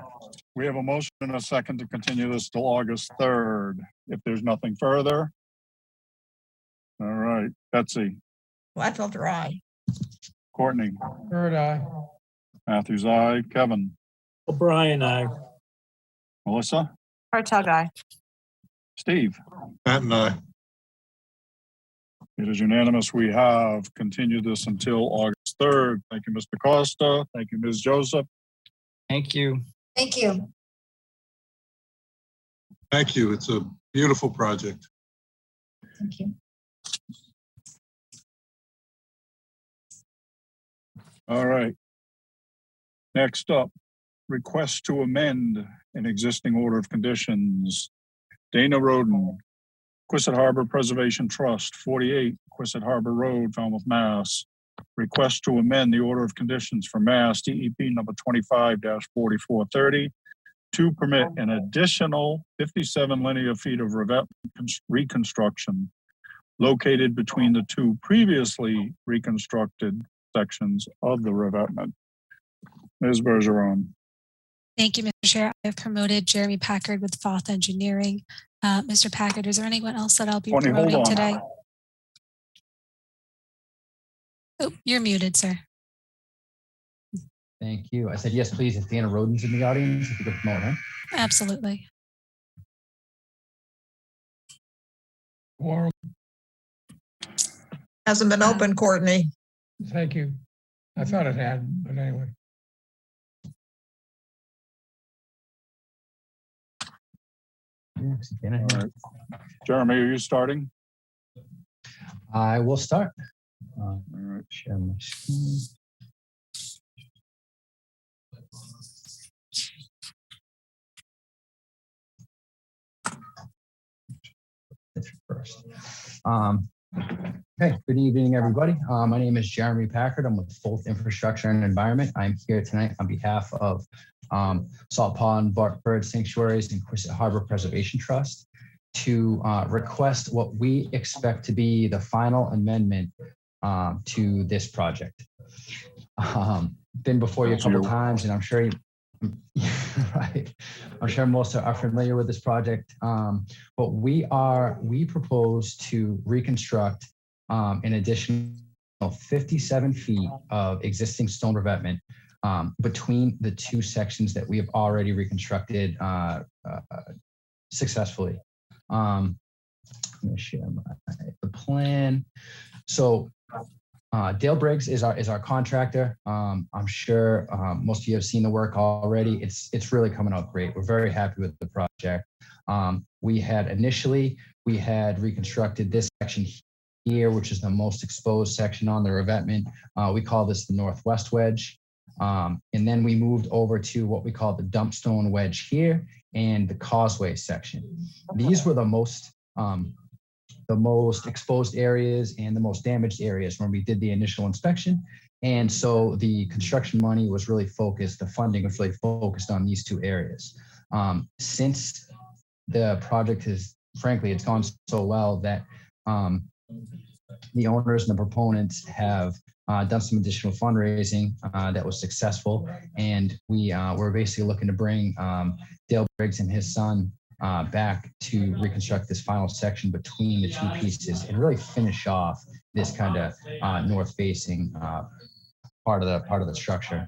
Speaker 1: We have a motion and a second to continue this till August 3rd. If there's nothing further. All right. Betsy.
Speaker 6: Gladfelter, aye.
Speaker 1: Courtney.
Speaker 11: Bird, aye.
Speaker 1: Matthews, aye. Kevin.
Speaker 10: O'Brien, aye.
Speaker 1: Melissa.
Speaker 8: Hartog, aye.
Speaker 1: Steve.
Speaker 9: Matt and I.
Speaker 1: It is unanimous. We have continued this until August 3rd. Thank you, Mr. Costa. Thank you, Ms. Joseph.
Speaker 16: Thank you.
Speaker 17: Thank you.
Speaker 9: Thank you. It's a beautiful project.
Speaker 17: Thank you.
Speaker 1: All right. Next up, request to amend an existing order of conditions. Dana Roden, Requisite Harbor Preservation Trust, 48 Requisite Harbor Road, Falmouth, Mass. Request to amend the order of conditions for Mass DEP number 25-4430 to permit an additional 57 linear feet of reconstruction located between the two previously reconstructed sections of the revetment. Ms. Bergeron.
Speaker 2: Thank you, Mr. Chair. I have promoted Jeremy Packard with Foth Engineering. Mr. Packard, is there anyone else that I'll be promoting today? Oh, you're muted, sir.
Speaker 18: Thank you. I said, yes, please. If Dana Roden's in the audience, if you could promote him.
Speaker 2: Absolutely.
Speaker 11: Quorum.
Speaker 6: Hasn't been open, Courtney.
Speaker 11: Thank you. I thought it had, but anyway.
Speaker 1: All right. Jeremy, are you starting?
Speaker 18: I will start.
Speaker 1: All right.
Speaker 18: Share my screen. First. Okay, good evening, everybody. My name is Jeremy Packard. I'm with Foth Infrastructure and Environment. I'm here tonight on behalf of Salt Pond Bird Sanctuaries and Requisite Harbor Preservation Trust to request what we expect to be the final amendment to this project. Been before you a couple times, and I'm sure you, right. I'm sure most are familiar with this project. But we propose to reconstruct an additional 57 feet of existing stone revetment between the two sections that we have already reconstructed successfully. I'm going to share the plan. So Dale Briggs is our contractor. I'm sure most of you have seen the work already. It's really coming out great. We're very happy with the project. We had reconstructed this section here, which is the most exposed section on the revetment. We call this the northwest wedge. And then we moved over to what we call the dumpstone wedge here and the causeway section. These were the most exposed areas and the most damaged areas when we did the initial inspection. And so the construction money was really focused, the funding was really focused on these two areas. Since the project has, frankly, it's gone so well that the owners and the proponents have done some additional fundraising that was successful. And we're basically looking to bring Dale Briggs and his son back to reconstruct this final section between the two pieces and really finish off this kind of north-facing part of the structure.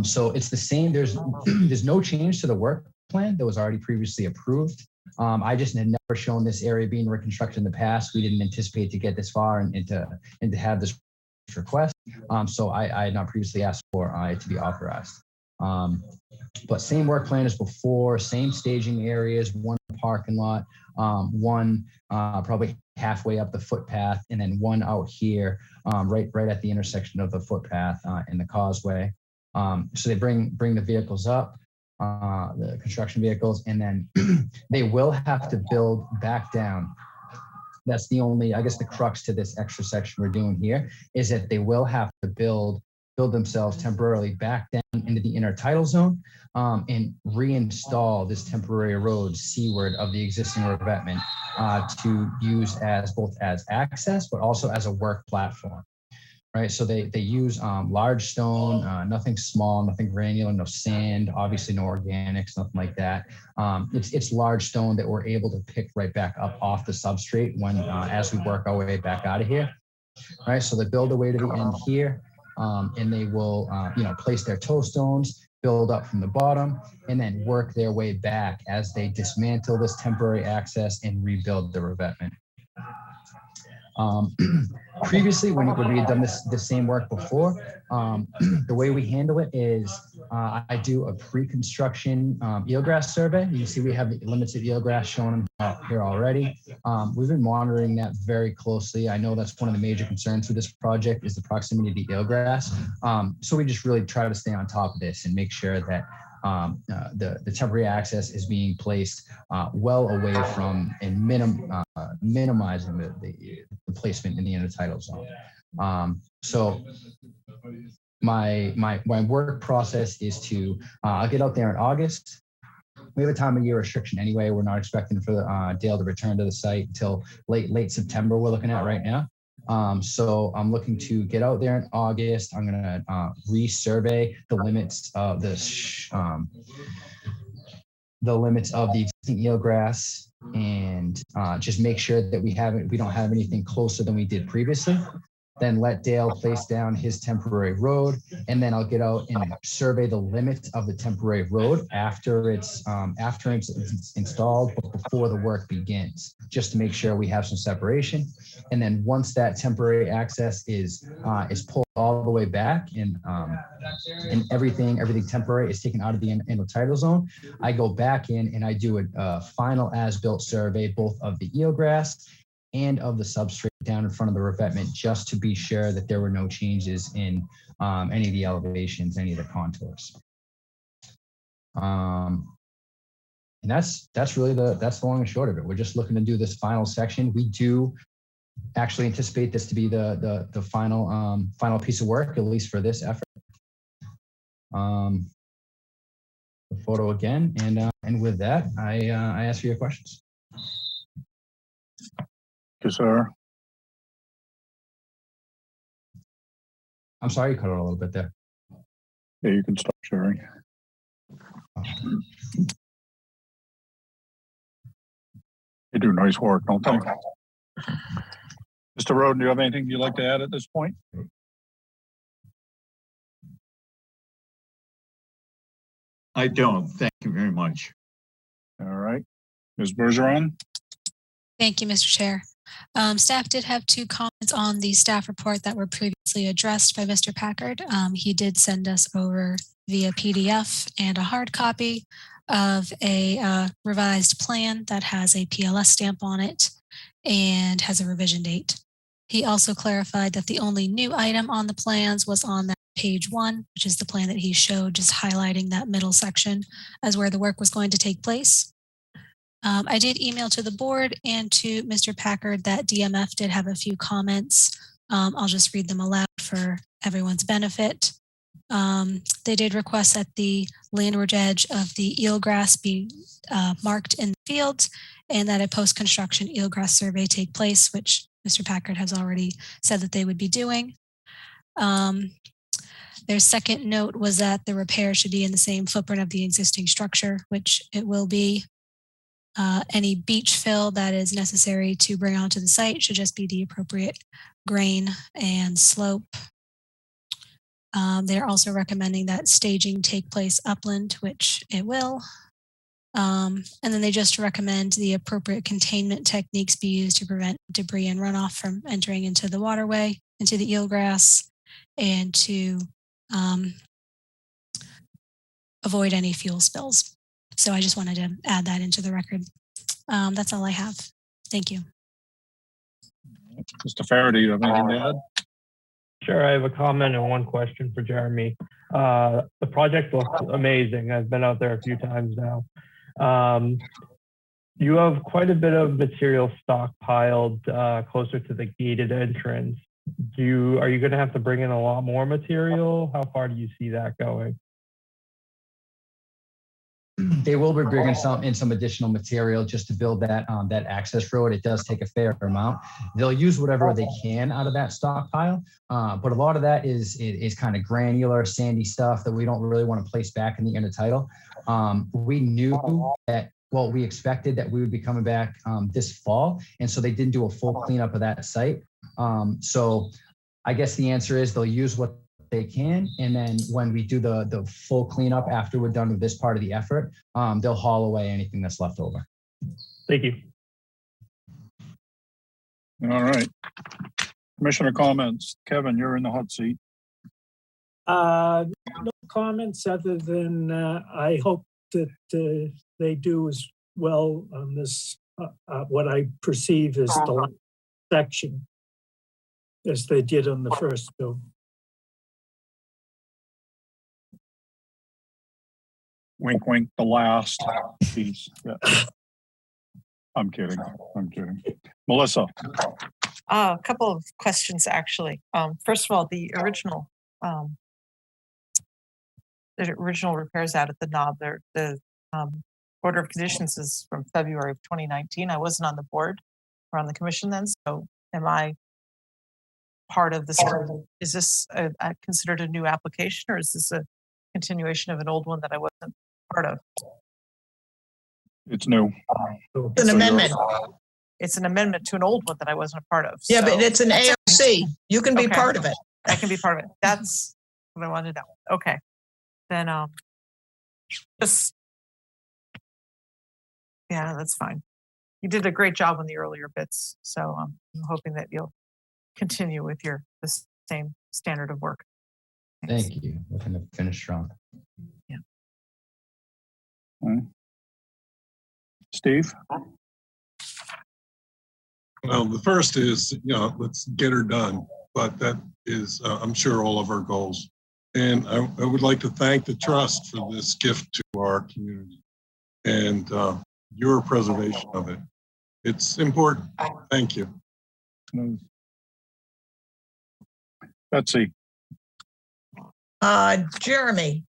Speaker 18: So it's the same. There's no change to the work plan that was already previously approved. I just had never shown this area being reconstructed in the past. We didn't anticipate to get this far and to have this request. So I had not previously asked for it to be authorized. But same work plan as before, same staging areas, one parking lot, one probably halfway up the footpath, and then one out here, right at the intersection of the footpath and the causeway. So they bring the vehicles up, the construction vehicles, and then they will have to build back down. That's the only, I guess, the crux to this extra section we're doing here is that they will have to build themselves temporarily back down into the intertidal zone and reinstall this temporary road seaward of the existing revetment to use as both as access, but also as a work platform. Right, so they use large stone, nothing small, nothing granular, no sand, obviously no organics, nothing like that. It's large stone that we're able to pick right back up off the substrate when as we work our way back out of here. Right, so they build their way to the end here, and they will place their toe stones, build up from the bottom, and then work their way back as they dismantle this temporary access and rebuild the revetment. Previously, when we had done the same work before, the way we handle it is I do a pre-construction eelgrass survey. You can see we have the limited eelgrass shown here already. We've been monitoring that very closely. I know that's one of the major concerns with this project is the proximity to the eelgrass. So we just really try to stay on top of this and make sure that the temporary access is being placed well away from and minimizing the placement in the intertidal zone. So my work process is to I'll get out there in August. We have a time of year restriction anyway. We're not expecting for Dale to return to the site until late September. We're looking at right now. So I'm looking to get out there in August. I'm going to resurvey the limits of the existing eelgrass and just make sure that we don't have anything closer than we did previously. Then let Dale place down his temporary road, and then I'll get out and survey the limits of the temporary road after it's installed, but before the work begins, just to make sure we have some separation. And then once that temporary access is pulled all the way back and everything temporary is taken out of the intertidal zone, I go back in and I do a final as-built survey, both of the eelgrass and of the substrate down in front of the revetment, just to be sure that there were no changes in any of the elevations, any of the contours. And that's really the long and short of it. We're just looking to do this final section. We do actually anticipate this to be the final piece of work, at least for this effort. The photo again, and with that, I ask for your questions.
Speaker 1: Yes, sir.
Speaker 18: I'm sorry, you cut out a little bit there.
Speaker 1: Yeah, you can stop sharing. You do nice work, don't they? Mr. Roden, do you have anything you'd like to add at this point?
Speaker 19: I don't. Thank you very much.
Speaker 1: All right. Ms. Bergeron?
Speaker 2: Thank you, Mr. Chair. Staff did have 2 comments on the staff report that were previously addressed by Mr. Packard. He did send us over via PDF and a hard copy of a revised plan that has a PLS stamp on it and has a revision date. He also clarified that the only new item on the plans was on that page 1, which is the plan that he showed, just highlighting that middle section as where the work was going to take place. I did email to the board and to Mr. Packard that DMF did have a few comments. I'll just read them aloud for everyone's benefit. They did request that the landward edge of the eelgrass be marked in the fields and that a post-construction eelgrass survey take place, which Mr. Packard has already said that they would be doing. Their second note was that the repair should be in the same footprint of the existing structure, which it will be. Any beach fill that is necessary to bring onto the site should just be the appropriate grain and slope. They're also recommending that staging take place upland, which it will. And then they just recommend the appropriate containment techniques be used to prevent debris and runoff from entering into the waterway, into the eelgrass. and to avoid any fuel spills. So I just wanted to add that into the record. That's all I have. Thank you.
Speaker 1: Mr. Faraday, you have anything to add?
Speaker 7: Sure, I have a comment and one question for Jeremy. The project looks amazing. I've been out there a few times now. You have quite a bit of material stockpiled closer to the gated entrance. Are you going to have to bring in a lot more material? How far do you see that going?
Speaker 18: They will be bringing some additional material just to build that that access road. It does take a fair amount. They'll use whatever they can out of that stockpile, but a lot of that is kind of granular, sandy stuff that we don't really want to place back in the intertidal. We knew that. Well, we expected that we would be coming back this fall, and so they didn't do a full cleanup of that site. So I guess the answer is they'll use what they can, and then when we do the full cleanup after we're done with this part of the effort, they'll haul away anything that's left over.
Speaker 7: Thank you.
Speaker 1: All right. Commissioner comments. Kevin, you're in the hot seat.
Speaker 10: No comments other than I hope that they do as well on this, what I perceive as the last section, as they did on the first two.
Speaker 1: Wink, wink, the last piece. Yeah. I'm kidding. Melissa.
Speaker 8: A couple of questions, actually. First of all, the original repairs out at the knob, the order of conditions is from February of 2019. I wasn't on the board or on the commission then, so am I part of this? Is this considered a new application, or is this a continuation of an old one that I wasn't part of?
Speaker 1: It's new.
Speaker 6: It's an amendment.
Speaker 8: It's an amendment to an old one that I wasn't a part of.
Speaker 6: Yeah, but it's an AOC. You can be part of it.
Speaker 8: I can be part of it. That's what I wanted to know. Okay. Then just, yeah, that's fine. You did a great job on the earlier bits. So I'm hoping that you'll continue with the same standard of work. Thanks.
Speaker 18: Thank you. We're going to finish strong.
Speaker 8: Yeah.
Speaker 1: Steve?
Speaker 9: Well, the first is, let's get her done. But that is, I'm sure, all of our goals. And I would like to thank the trust for this gift to our community and your preservation of it. It's important. Thank you.
Speaker 1: Betsy.
Speaker 6: Jeremy,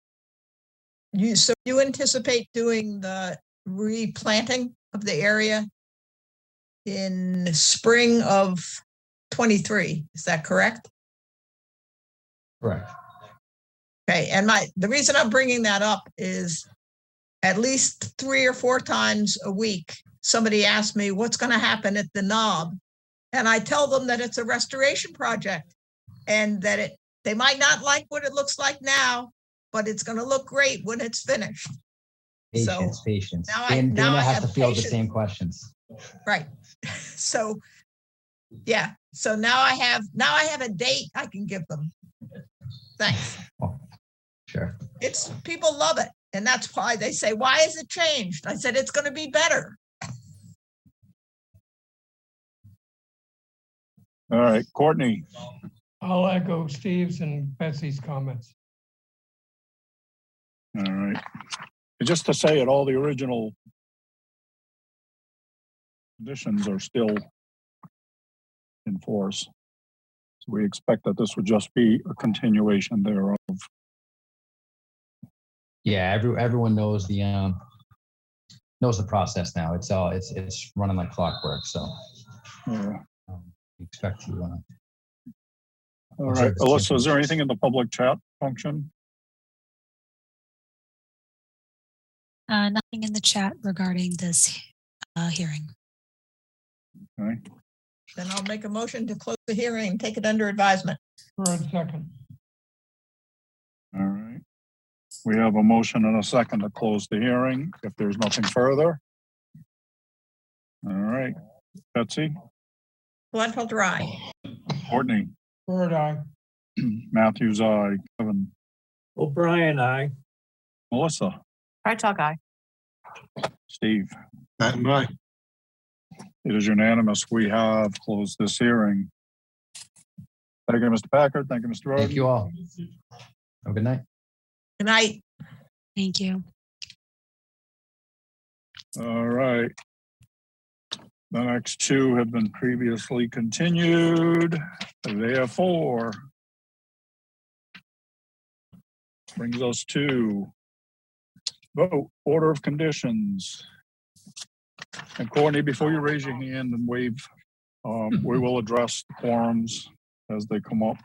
Speaker 6: so you anticipate doing the replanting of the area in spring of 23, is that correct?
Speaker 18: Correct.
Speaker 6: Okay, and the reason I'm bringing that up is at least 3 or 4 times a week, somebody asks me what's going to happen at the knob, and I tell them that it's a restoration project and that they might not like what it looks like now, but it's going to look great when it's finished.
Speaker 18: Patience.
Speaker 6: Now
Speaker 18: I have to field the
Speaker 6: patience.
Speaker 18: same questions.
Speaker 6: Right. So, yeah. So now I have a date I can give them. Thanks.
Speaker 18: Oh, sure.
Speaker 6: People love it. And that's why they say, why is it changed? I said, it's going to be better.
Speaker 1: All right, Courtney.
Speaker 11: I'll echo Steve's and Betsy's comments.
Speaker 1: All right. Just to say it, all the original conditions are still in force. So we expect that this would just be a continuation thereof.
Speaker 18: Yeah, everyone knows the process now. It's running like clockwork. So
Speaker 1: yeah.
Speaker 18: We expect to.
Speaker 1: All right, Alyssa, is there anything in the public chat function?
Speaker 2: Nothing in the chat regarding this hearing.
Speaker 1: Okay.
Speaker 6: Then I'll make a motion to close the hearing and take it under advisement.
Speaker 11: For a second.
Speaker 1: All right. We have a motion and a second to close the hearing. If there's nothing further. All right. Betsy?
Speaker 6: Lentil dry.
Speaker 1: Courtney?
Speaker 11: Bird eye.
Speaker 1: Matthews, aye. Kevin,
Speaker 10: O'Brien, aye.
Speaker 1: Melissa,
Speaker 8: Right talk, guy.
Speaker 1: Steve.
Speaker 9: That and I.
Speaker 1: It is unanimous. We have closed this hearing. Thank you, Mr. Packard. Thank you, Mr. Roden.
Speaker 18: Thank you all. Have a good night.
Speaker 6: Good night.
Speaker 2: Thank you.
Speaker 1: All right. The next two have been previously continued. Therefore, brings us to vote, order of conditions. And Courtney, before you raise your hand and wave, we will address the quorums as they come up.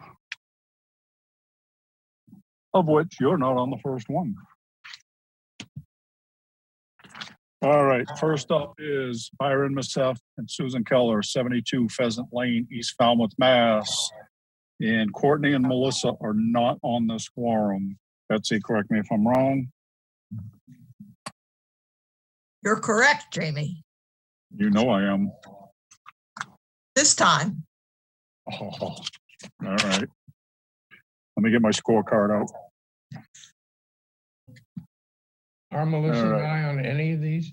Speaker 1: Of which you're not on the first one. All right, first up is Byron Massef and Susan Keller, 72 Pheasant Lane, East Falmouth, Mass. And Courtney and Melissa are not on this quorum. Betsy, correct me if I'm wrong.
Speaker 6: You're correct, Jamie.
Speaker 1: You know I am.
Speaker 6: This time.
Speaker 1: Oh, all right. Let me get my scorecard out.
Speaker 11: Are Melissa
Speaker 1: All
Speaker 11: and
Speaker 1: right.
Speaker 11: I on any of these?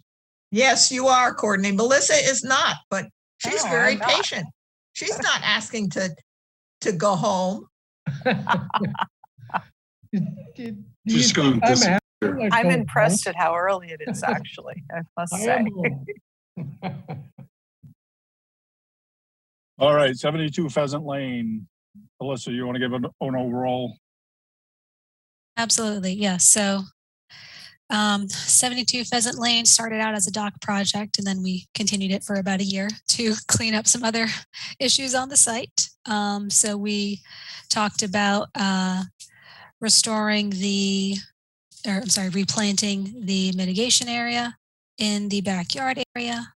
Speaker 6: Yes, you are, Courtney. Melissa is not, but she's
Speaker 8: No,
Speaker 6: very
Speaker 8: I'm not.
Speaker 6: patient. She's not asking to go home.
Speaker 9: Just going to
Speaker 11: I'm
Speaker 9: disappear.
Speaker 11: happy, like,
Speaker 8: I'm
Speaker 11: go
Speaker 8: impressed at how early it is, actually, I must
Speaker 11: home. I
Speaker 8: say.
Speaker 11: am home.
Speaker 1: All right, 72 Pheasant Lane. Melissa, you want to give an overall?
Speaker 2: Absolutely, yes. So 72 Pheasant Lane started out as a dock project, and then we continued it for about a year to clean up some other issues on the site. So we talked about replanting the mitigation area in the backyard area.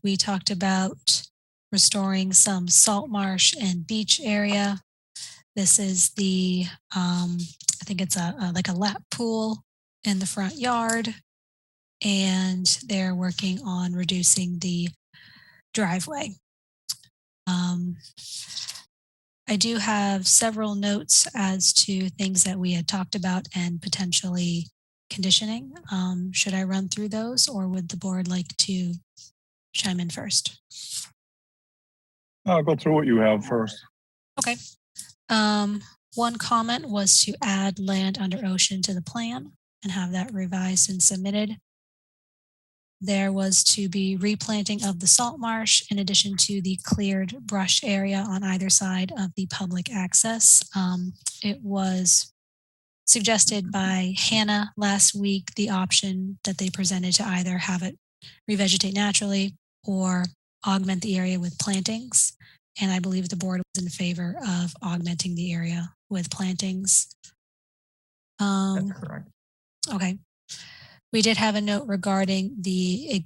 Speaker 2: We talked about restoring some salt marsh and beach area. This is the, I think it's like a lap pool in the front yard, and they're working on reducing the driveway. I do have several notes as to things that we had talked about and potentially conditioning. Should I run through those, or would the board like to chime in first?
Speaker 1: I'll go through what you have first.
Speaker 2: Okay. One comment was to add land under ocean to the plan and have that revised and submitted. There was to be replanting of the salt marsh in addition to the cleared brush area on either side of the public access. It was suggested by Hannah last week, the option that they presented to either have it revegetate naturally or augment the area with plantings. And I believe the board was in favor of augmenting the area with plantings.
Speaker 6: That's correct.
Speaker 2: Okay. We did have a note regarding the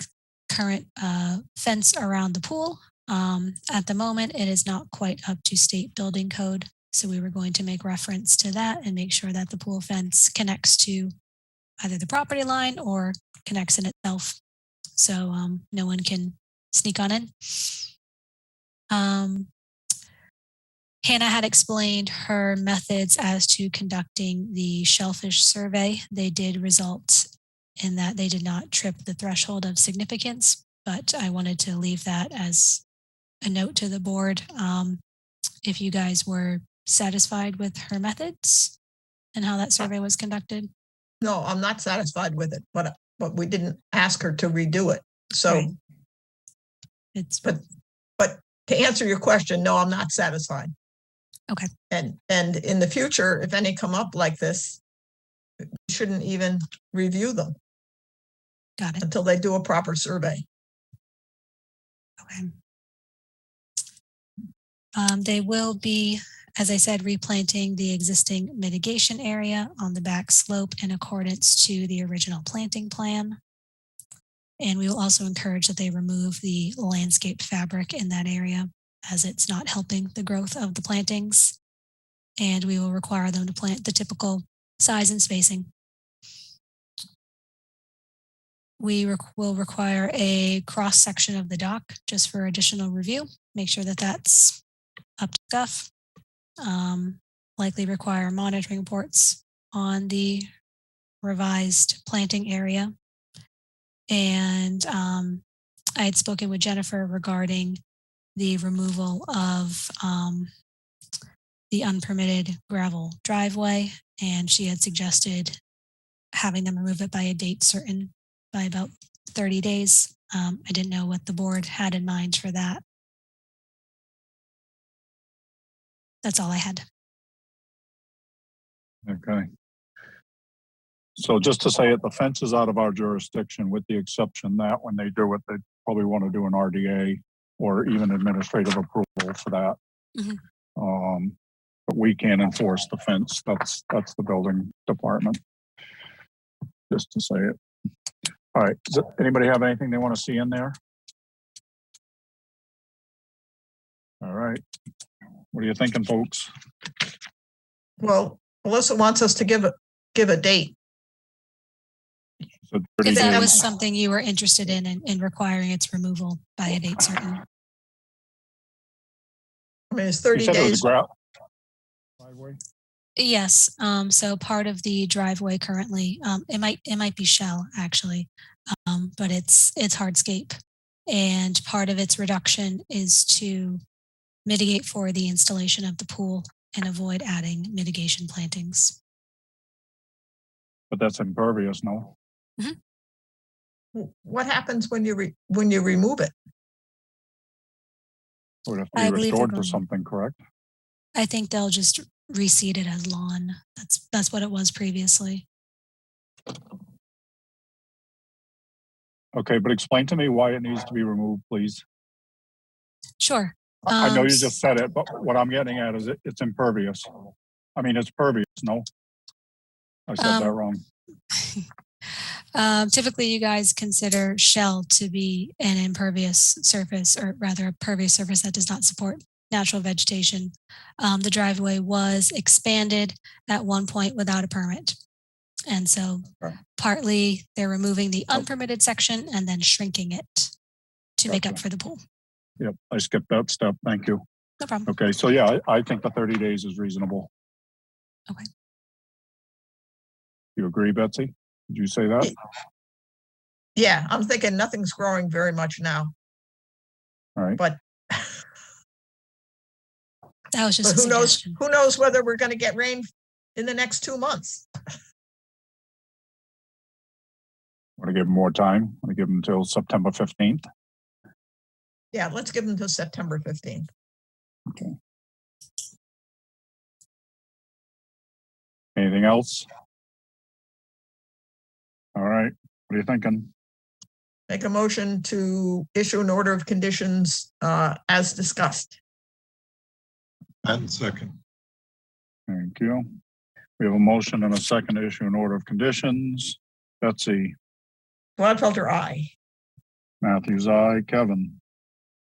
Speaker 2: current fence around the pool. At the moment, it is not quite up to state building code. So we were going to make reference to that and make sure that the pool fence connects to either the property line or connects in itself. So no one can sneak on in. Hannah had explained her methods as to conducting the shellfish survey. They did result in that they did not trip the threshold of significance, but I wanted to leave that as a note to the board. If you guys were satisfied with her methods and how that survey was conducted.
Speaker 6: No, I'm not satisfied with it, but we didn't ask her to redo it. So
Speaker 2: Right. It's
Speaker 6: but to answer your question, no, I'm not satisfied.
Speaker 2: Okay.
Speaker 6: And in the future, if any come up like this, we shouldn't even review them.
Speaker 2: Got it.
Speaker 6: Until they do a proper survey.
Speaker 2: Okay. They will be, as I said, replanting the existing mitigation area on the back slope in accordance to the original planting plan. And we will also encourage that they remove the landscape fabric in that area as it's not helping the growth of the plantings. And we will require them to plant the typical size and spacing. We will require a cross section of the dock just for additional review. Make sure that that's up to stuff. likely require monitoring reports on the revised planting area. And I had spoken with Jennifer regarding the removal of the unpermitted gravel driveway, and she had suggested having them remove it by a date certain by about 30 days. I didn't know what the board had in mind for that. That's all I had.
Speaker 1: Okay. So just to say it, the fence is out of our jurisdiction with the exception that when they do it, they probably want to do an RDA or even administrative approval for that. But we can't enforce the fence. That's the building department. Just to say it. All right. Does anybody have anything they want to see in there? All right. What are you thinking, folks?
Speaker 6: Well, Melissa wants us to give a date.
Speaker 1: So
Speaker 2: If that was something you were interested in requiring its removal by a date certain.
Speaker 6: I mean, it's 30 days.
Speaker 2: Yes. So part of the driveway currently, it might be shell actually, but it's hardscape, and part of its reduction is to mitigate for the installation of the pool and avoid adding mitigation plantings.
Speaker 1: But that's impervious, no?
Speaker 6: What happens when you remove it?
Speaker 1: Would have to
Speaker 2: I
Speaker 1: be
Speaker 2: believe
Speaker 1: restored
Speaker 2: they're
Speaker 1: to
Speaker 2: going-
Speaker 1: something, correct?
Speaker 2: I think they'll just reseed it as lawn. That's what it was previously.
Speaker 1: Okay, but explain to me why it needs to be removed, please.
Speaker 2: Sure.
Speaker 1: I know you just said it, but what I'm getting at is it's impervious. I mean, it's pervious, no? I said that wrong.
Speaker 2: Typically, you guys consider shell to be an impervious surface, or rather a pervious surface that does not support natural vegetation. The driveway was expanded at one point without a permit. And so partly they're removing the unpermitted section and then shrinking it to make up for the pool.
Speaker 1: Yep, I skipped that step. Thank you.
Speaker 2: No problem.
Speaker 1: Okay, so yeah, I think the 30 days is reasonable.
Speaker 2: Okay.
Speaker 1: You agree, Betsy? Did you say that?
Speaker 6: Yeah, I'm thinking nothing's growing very much now.
Speaker 1: All right.
Speaker 6: But
Speaker 2: that was just
Speaker 6: who knows whether we're going to get rain in the next 2 months.
Speaker 1: Want to give them more time? Want to give them until September 15th?
Speaker 6: Yeah, let's give them till September 15th.
Speaker 1: Okay. Anything else? All right. What are you thinking?
Speaker 6: Make a motion to issue an order of conditions as discussed.
Speaker 9: And second.
Speaker 1: Thank you. We have a motion and a second to issue an order of conditions. Betsy.
Speaker 6: Gladfelter, aye.
Speaker 1: Matthews, aye. Kevin.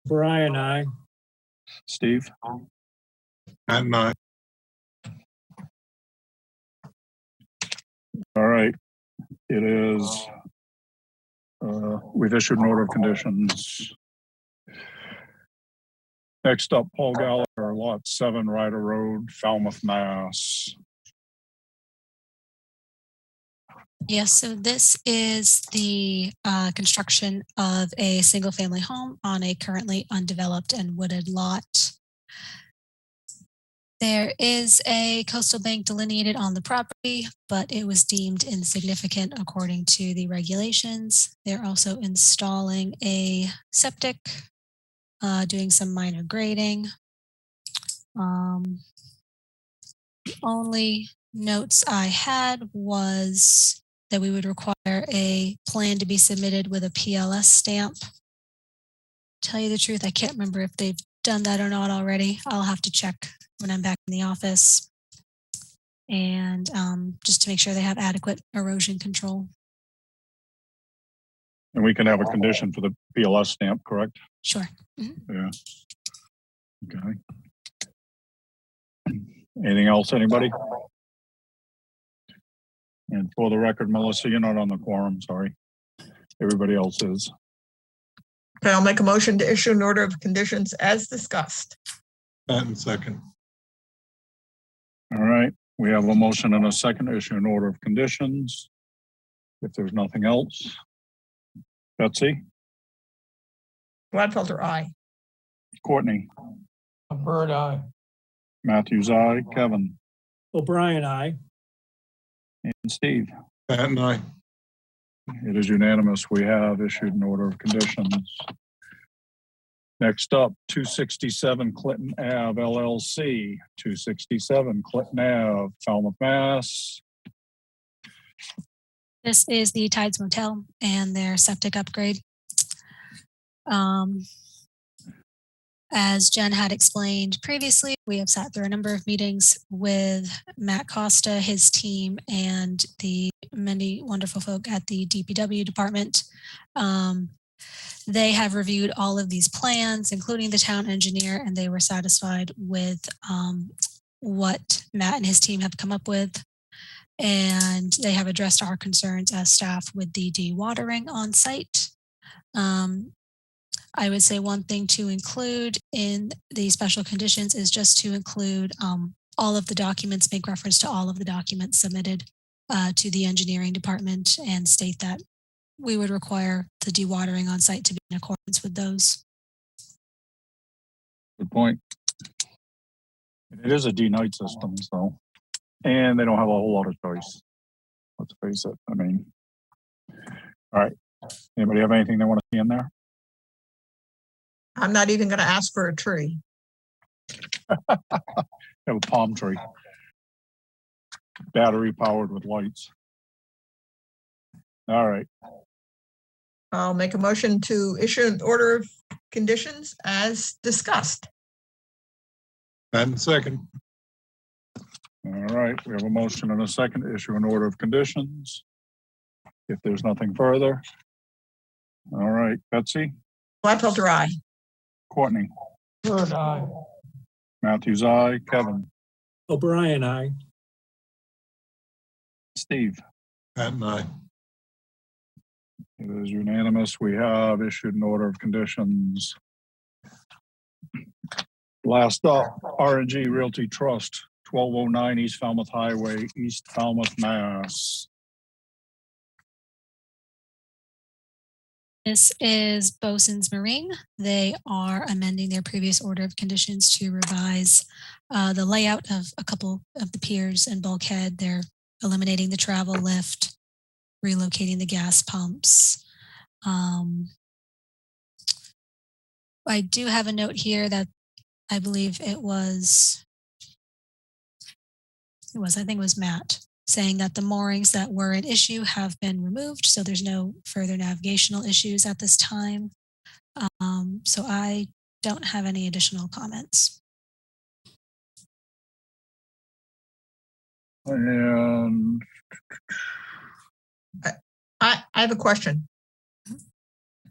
Speaker 10: Brian, aye.
Speaker 1: Steve.
Speaker 9: And aye.
Speaker 1: All right. It is, we've issued an order of conditions. Next up, Paul Gallagher, Lot 7, Ryder Road, Falmouth, Mass.
Speaker 2: Yes, so this is the construction of a single-family home on a currently undeveloped and wooded lot. There is a coastal bank delineated on the property, but it was deemed insignificant according to the regulations. They're also installing a septic, doing some minor grading. The only notes I had was that we would require a plan to be submitted with a PLS stamp. Tell you the truth, I can't remember if they've done that or not already. I'll have to check when I'm back in the office. And just to make sure they have adequate erosion control.
Speaker 1: And we can have a condition for the PLS stamp, correct?
Speaker 2: Sure. Mm-hmm.
Speaker 1: Yeah. Okay. Anything else, anybody? And for the record, Melissa, you're not on the quorum, sorry. Everybody else is.
Speaker 6: Okay, I'll make a motion to issue an order of conditions as discussed.
Speaker 9: And second.
Speaker 1: All right, we have a motion and a second to issue an order of conditions. If there's nothing else. Betsy,
Speaker 6: Gladfelter, aye.
Speaker 1: Courtney,
Speaker 11: A bird eye.
Speaker 1: Matthews, aye, Kevin,
Speaker 10: O'Brien, aye.
Speaker 1: and Steve.
Speaker 9: Pat and I.
Speaker 1: It is unanimous. We have issued an order of conditions. Next up, 267 Clinton Ave LLC, 267 Clinton Ave, Falmouth, Mass.
Speaker 2: This is the Tides Motel and their septic upgrade. As Jen had explained previously, we have sat through a number of meetings with Matt Costa, his team, and the many wonderful folk at the DPW department. They have reviewed all of these plans, including the town engineer, and they were satisfied with what Matt and his team have come up with. And they have addressed our concerns as staff with the dewatering on site. I would say one thing to include in the special conditions is just to include all of the documents, make reference to all of the documents submitted to the engineering department and state that we would require the dewatering on site to be in accordance with those.
Speaker 1: Good point. It is a D-night system, so, and they don't have a whole lot of choice. Let's face it. I mean, all right. Anybody have anything they want to see in there?
Speaker 6: I'm not even going to ask for a tree.
Speaker 1: Have a palm tree. Battery powered with lights. All right.
Speaker 6: I'll make a motion to issue an order of conditions as discussed.
Speaker 9: And second.
Speaker 1: All right. We have a motion and a second to issue an order of conditions. If there's nothing further. All right. Betsy,
Speaker 6: Gladfelter, aye.
Speaker 1: Courtney,
Speaker 11: Bird eye.
Speaker 1: Matthews, aye, Kevin,
Speaker 10: O'Brien, aye.
Speaker 1: Steve.
Speaker 9: Pat and I.
Speaker 1: It is unanimous. We have issued an order of conditions. Last up, R&G Realty Trust, 1209 East Falmouth Highway, East Falmouth, Mass.
Speaker 2: This is Bosun's Marine. They are amending their previous order of conditions to revise the layout of a couple of the piers and bulkhead. They're eliminating the travel lift, relocating the gas pumps. I do have a note here that I believe I think it was Matt, saying that the moorings that were an issue have been removed, so there's no further navigational issues at this time. So I don't have any additional comments.
Speaker 1: And
Speaker 6: I have a question.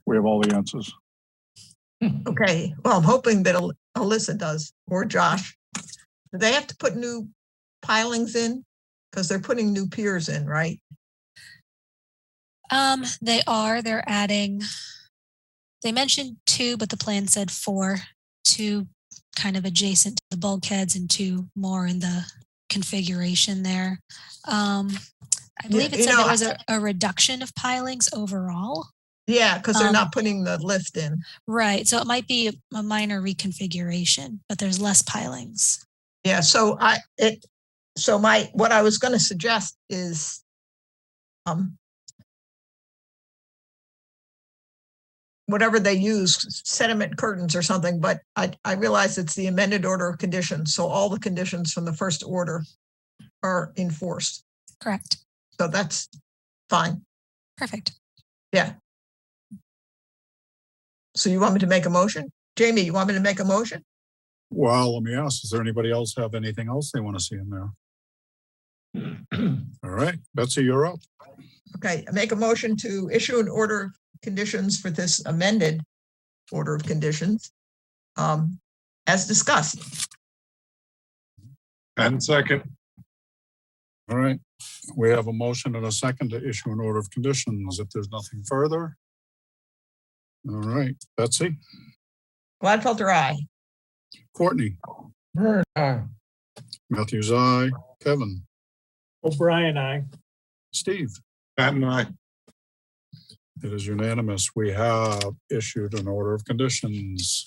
Speaker 1: we have all the answers.
Speaker 6: Okay, well, I'm hoping that Alyssa does, or Josh. Do they have to put new pilings in? Because they're putting new piers in, right?
Speaker 2: They're adding, they mentioned 2, but the plan said 4, 2 kind of adjacent to the bulkheads and 2 more in the configuration there. I believe it said there was a reduction of pilings overall.
Speaker 6: Yeah, because they're not putting the lift in.
Speaker 2: Right, so it might be a minor reconfiguration, but there's less pilings.
Speaker 6: Yeah, so what I was going to suggest is whatever they use, sediment curtains or something, but I realize it's the amended order of conditions, so all the conditions from the first order are enforced.
Speaker 2: Correct.
Speaker 6: So that's fine.
Speaker 2: Perfect.
Speaker 6: Yeah. So you want me to make a motion? Jamie, you want me to make a motion?
Speaker 1: Well, let me ask, does there anybody else have anything else they want to see in there? All right, Betsy, you're up.
Speaker 6: Okay, I make a motion to issue an order of conditions for this amended order of conditions as discussed.
Speaker 9: And second.
Speaker 1: All right, we have a motion and a second to issue an order of conditions. If there's nothing further. All right, Betsy,
Speaker 6: Gladfelter, aye.
Speaker 1: Courtney,
Speaker 11: Bird eye.
Speaker 1: Matthews, aye. Kevin,
Speaker 10: O'Brien, aye.
Speaker 1: Steve.
Speaker 9: Pat and I.
Speaker 1: It is unanimous. We have issued an order of conditions.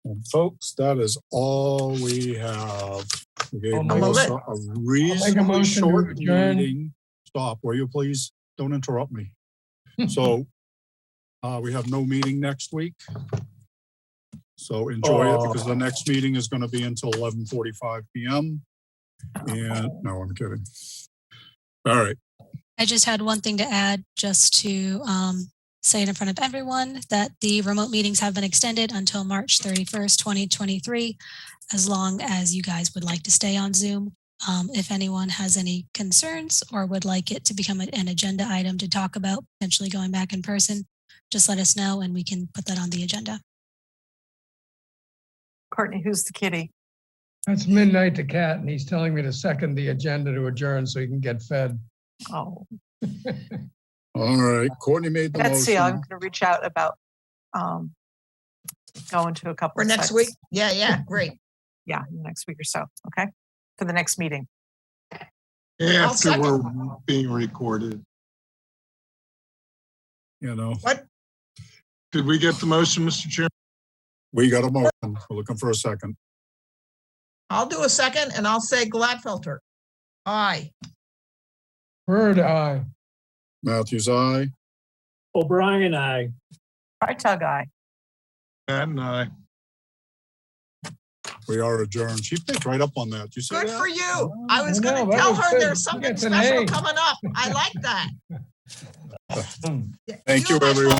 Speaker 1: And folks, that is all we have. We gave
Speaker 11: I'll move
Speaker 1: Melissa
Speaker 11: it.
Speaker 1: a reasonably
Speaker 11: motion to
Speaker 1: short
Speaker 11: adjourn.
Speaker 1: meeting. Stop, will you please? Don't interrupt me. So we have no meeting next week. So enjoy it because the next meeting is going to be until 11:45 p.m. And no, I'm kidding. All right.
Speaker 2: I just had one thing to add, just to say it in front of everyone, that the remote meetings have been extended until March 31st, 2023, as long as you guys would like to stay on Zoom. If anyone has any concerns or would like it to become an agenda item to talk about, potentially going back in person, just let us know and we can put that on the agenda.
Speaker 8: Courtney, who's the kitty?
Speaker 11: That's midnight to Cat, and he's telling me to second the agenda to adjourn so he can get fed.
Speaker 8: Oh,
Speaker 1: All right. Courtney made the
Speaker 8: Betsy, I'm
Speaker 1: motion.
Speaker 8: going to reach out about going to a couple
Speaker 6: For
Speaker 8: of
Speaker 6: next
Speaker 8: sites.
Speaker 6: week? Yeah, great.
Speaker 8: Yeah, next week or so. Okay, for the next meeting.
Speaker 9: After
Speaker 6: second.
Speaker 9: we're being recorded.
Speaker 1: You know,
Speaker 6: What?
Speaker 9: Did we get the motion, Mr. Chairman?
Speaker 1: we got a motion. We're looking for a second.
Speaker 6: I'll do a second and I'll say Gladfelter. Aye.
Speaker 11: Bird, aye.
Speaker 1: Matthews, aye.
Speaker 10: O'Brien, aye.
Speaker 8: Tug eye.
Speaker 9: Pat and I.
Speaker 1: We are adjourned. She picked right up on that. You see
Speaker 6: Good
Speaker 1: that?
Speaker 6: for you. I was
Speaker 11: I know,
Speaker 6: going to
Speaker 11: that
Speaker 6: tell
Speaker 11: was
Speaker 6: her
Speaker 11: good.
Speaker 6: there's
Speaker 11: She
Speaker 6: something
Speaker 11: gets an
Speaker 6: special
Speaker 11: A.
Speaker 6: coming up. I like that.
Speaker 1: Thank you,
Speaker 6: my
Speaker 1: everyone.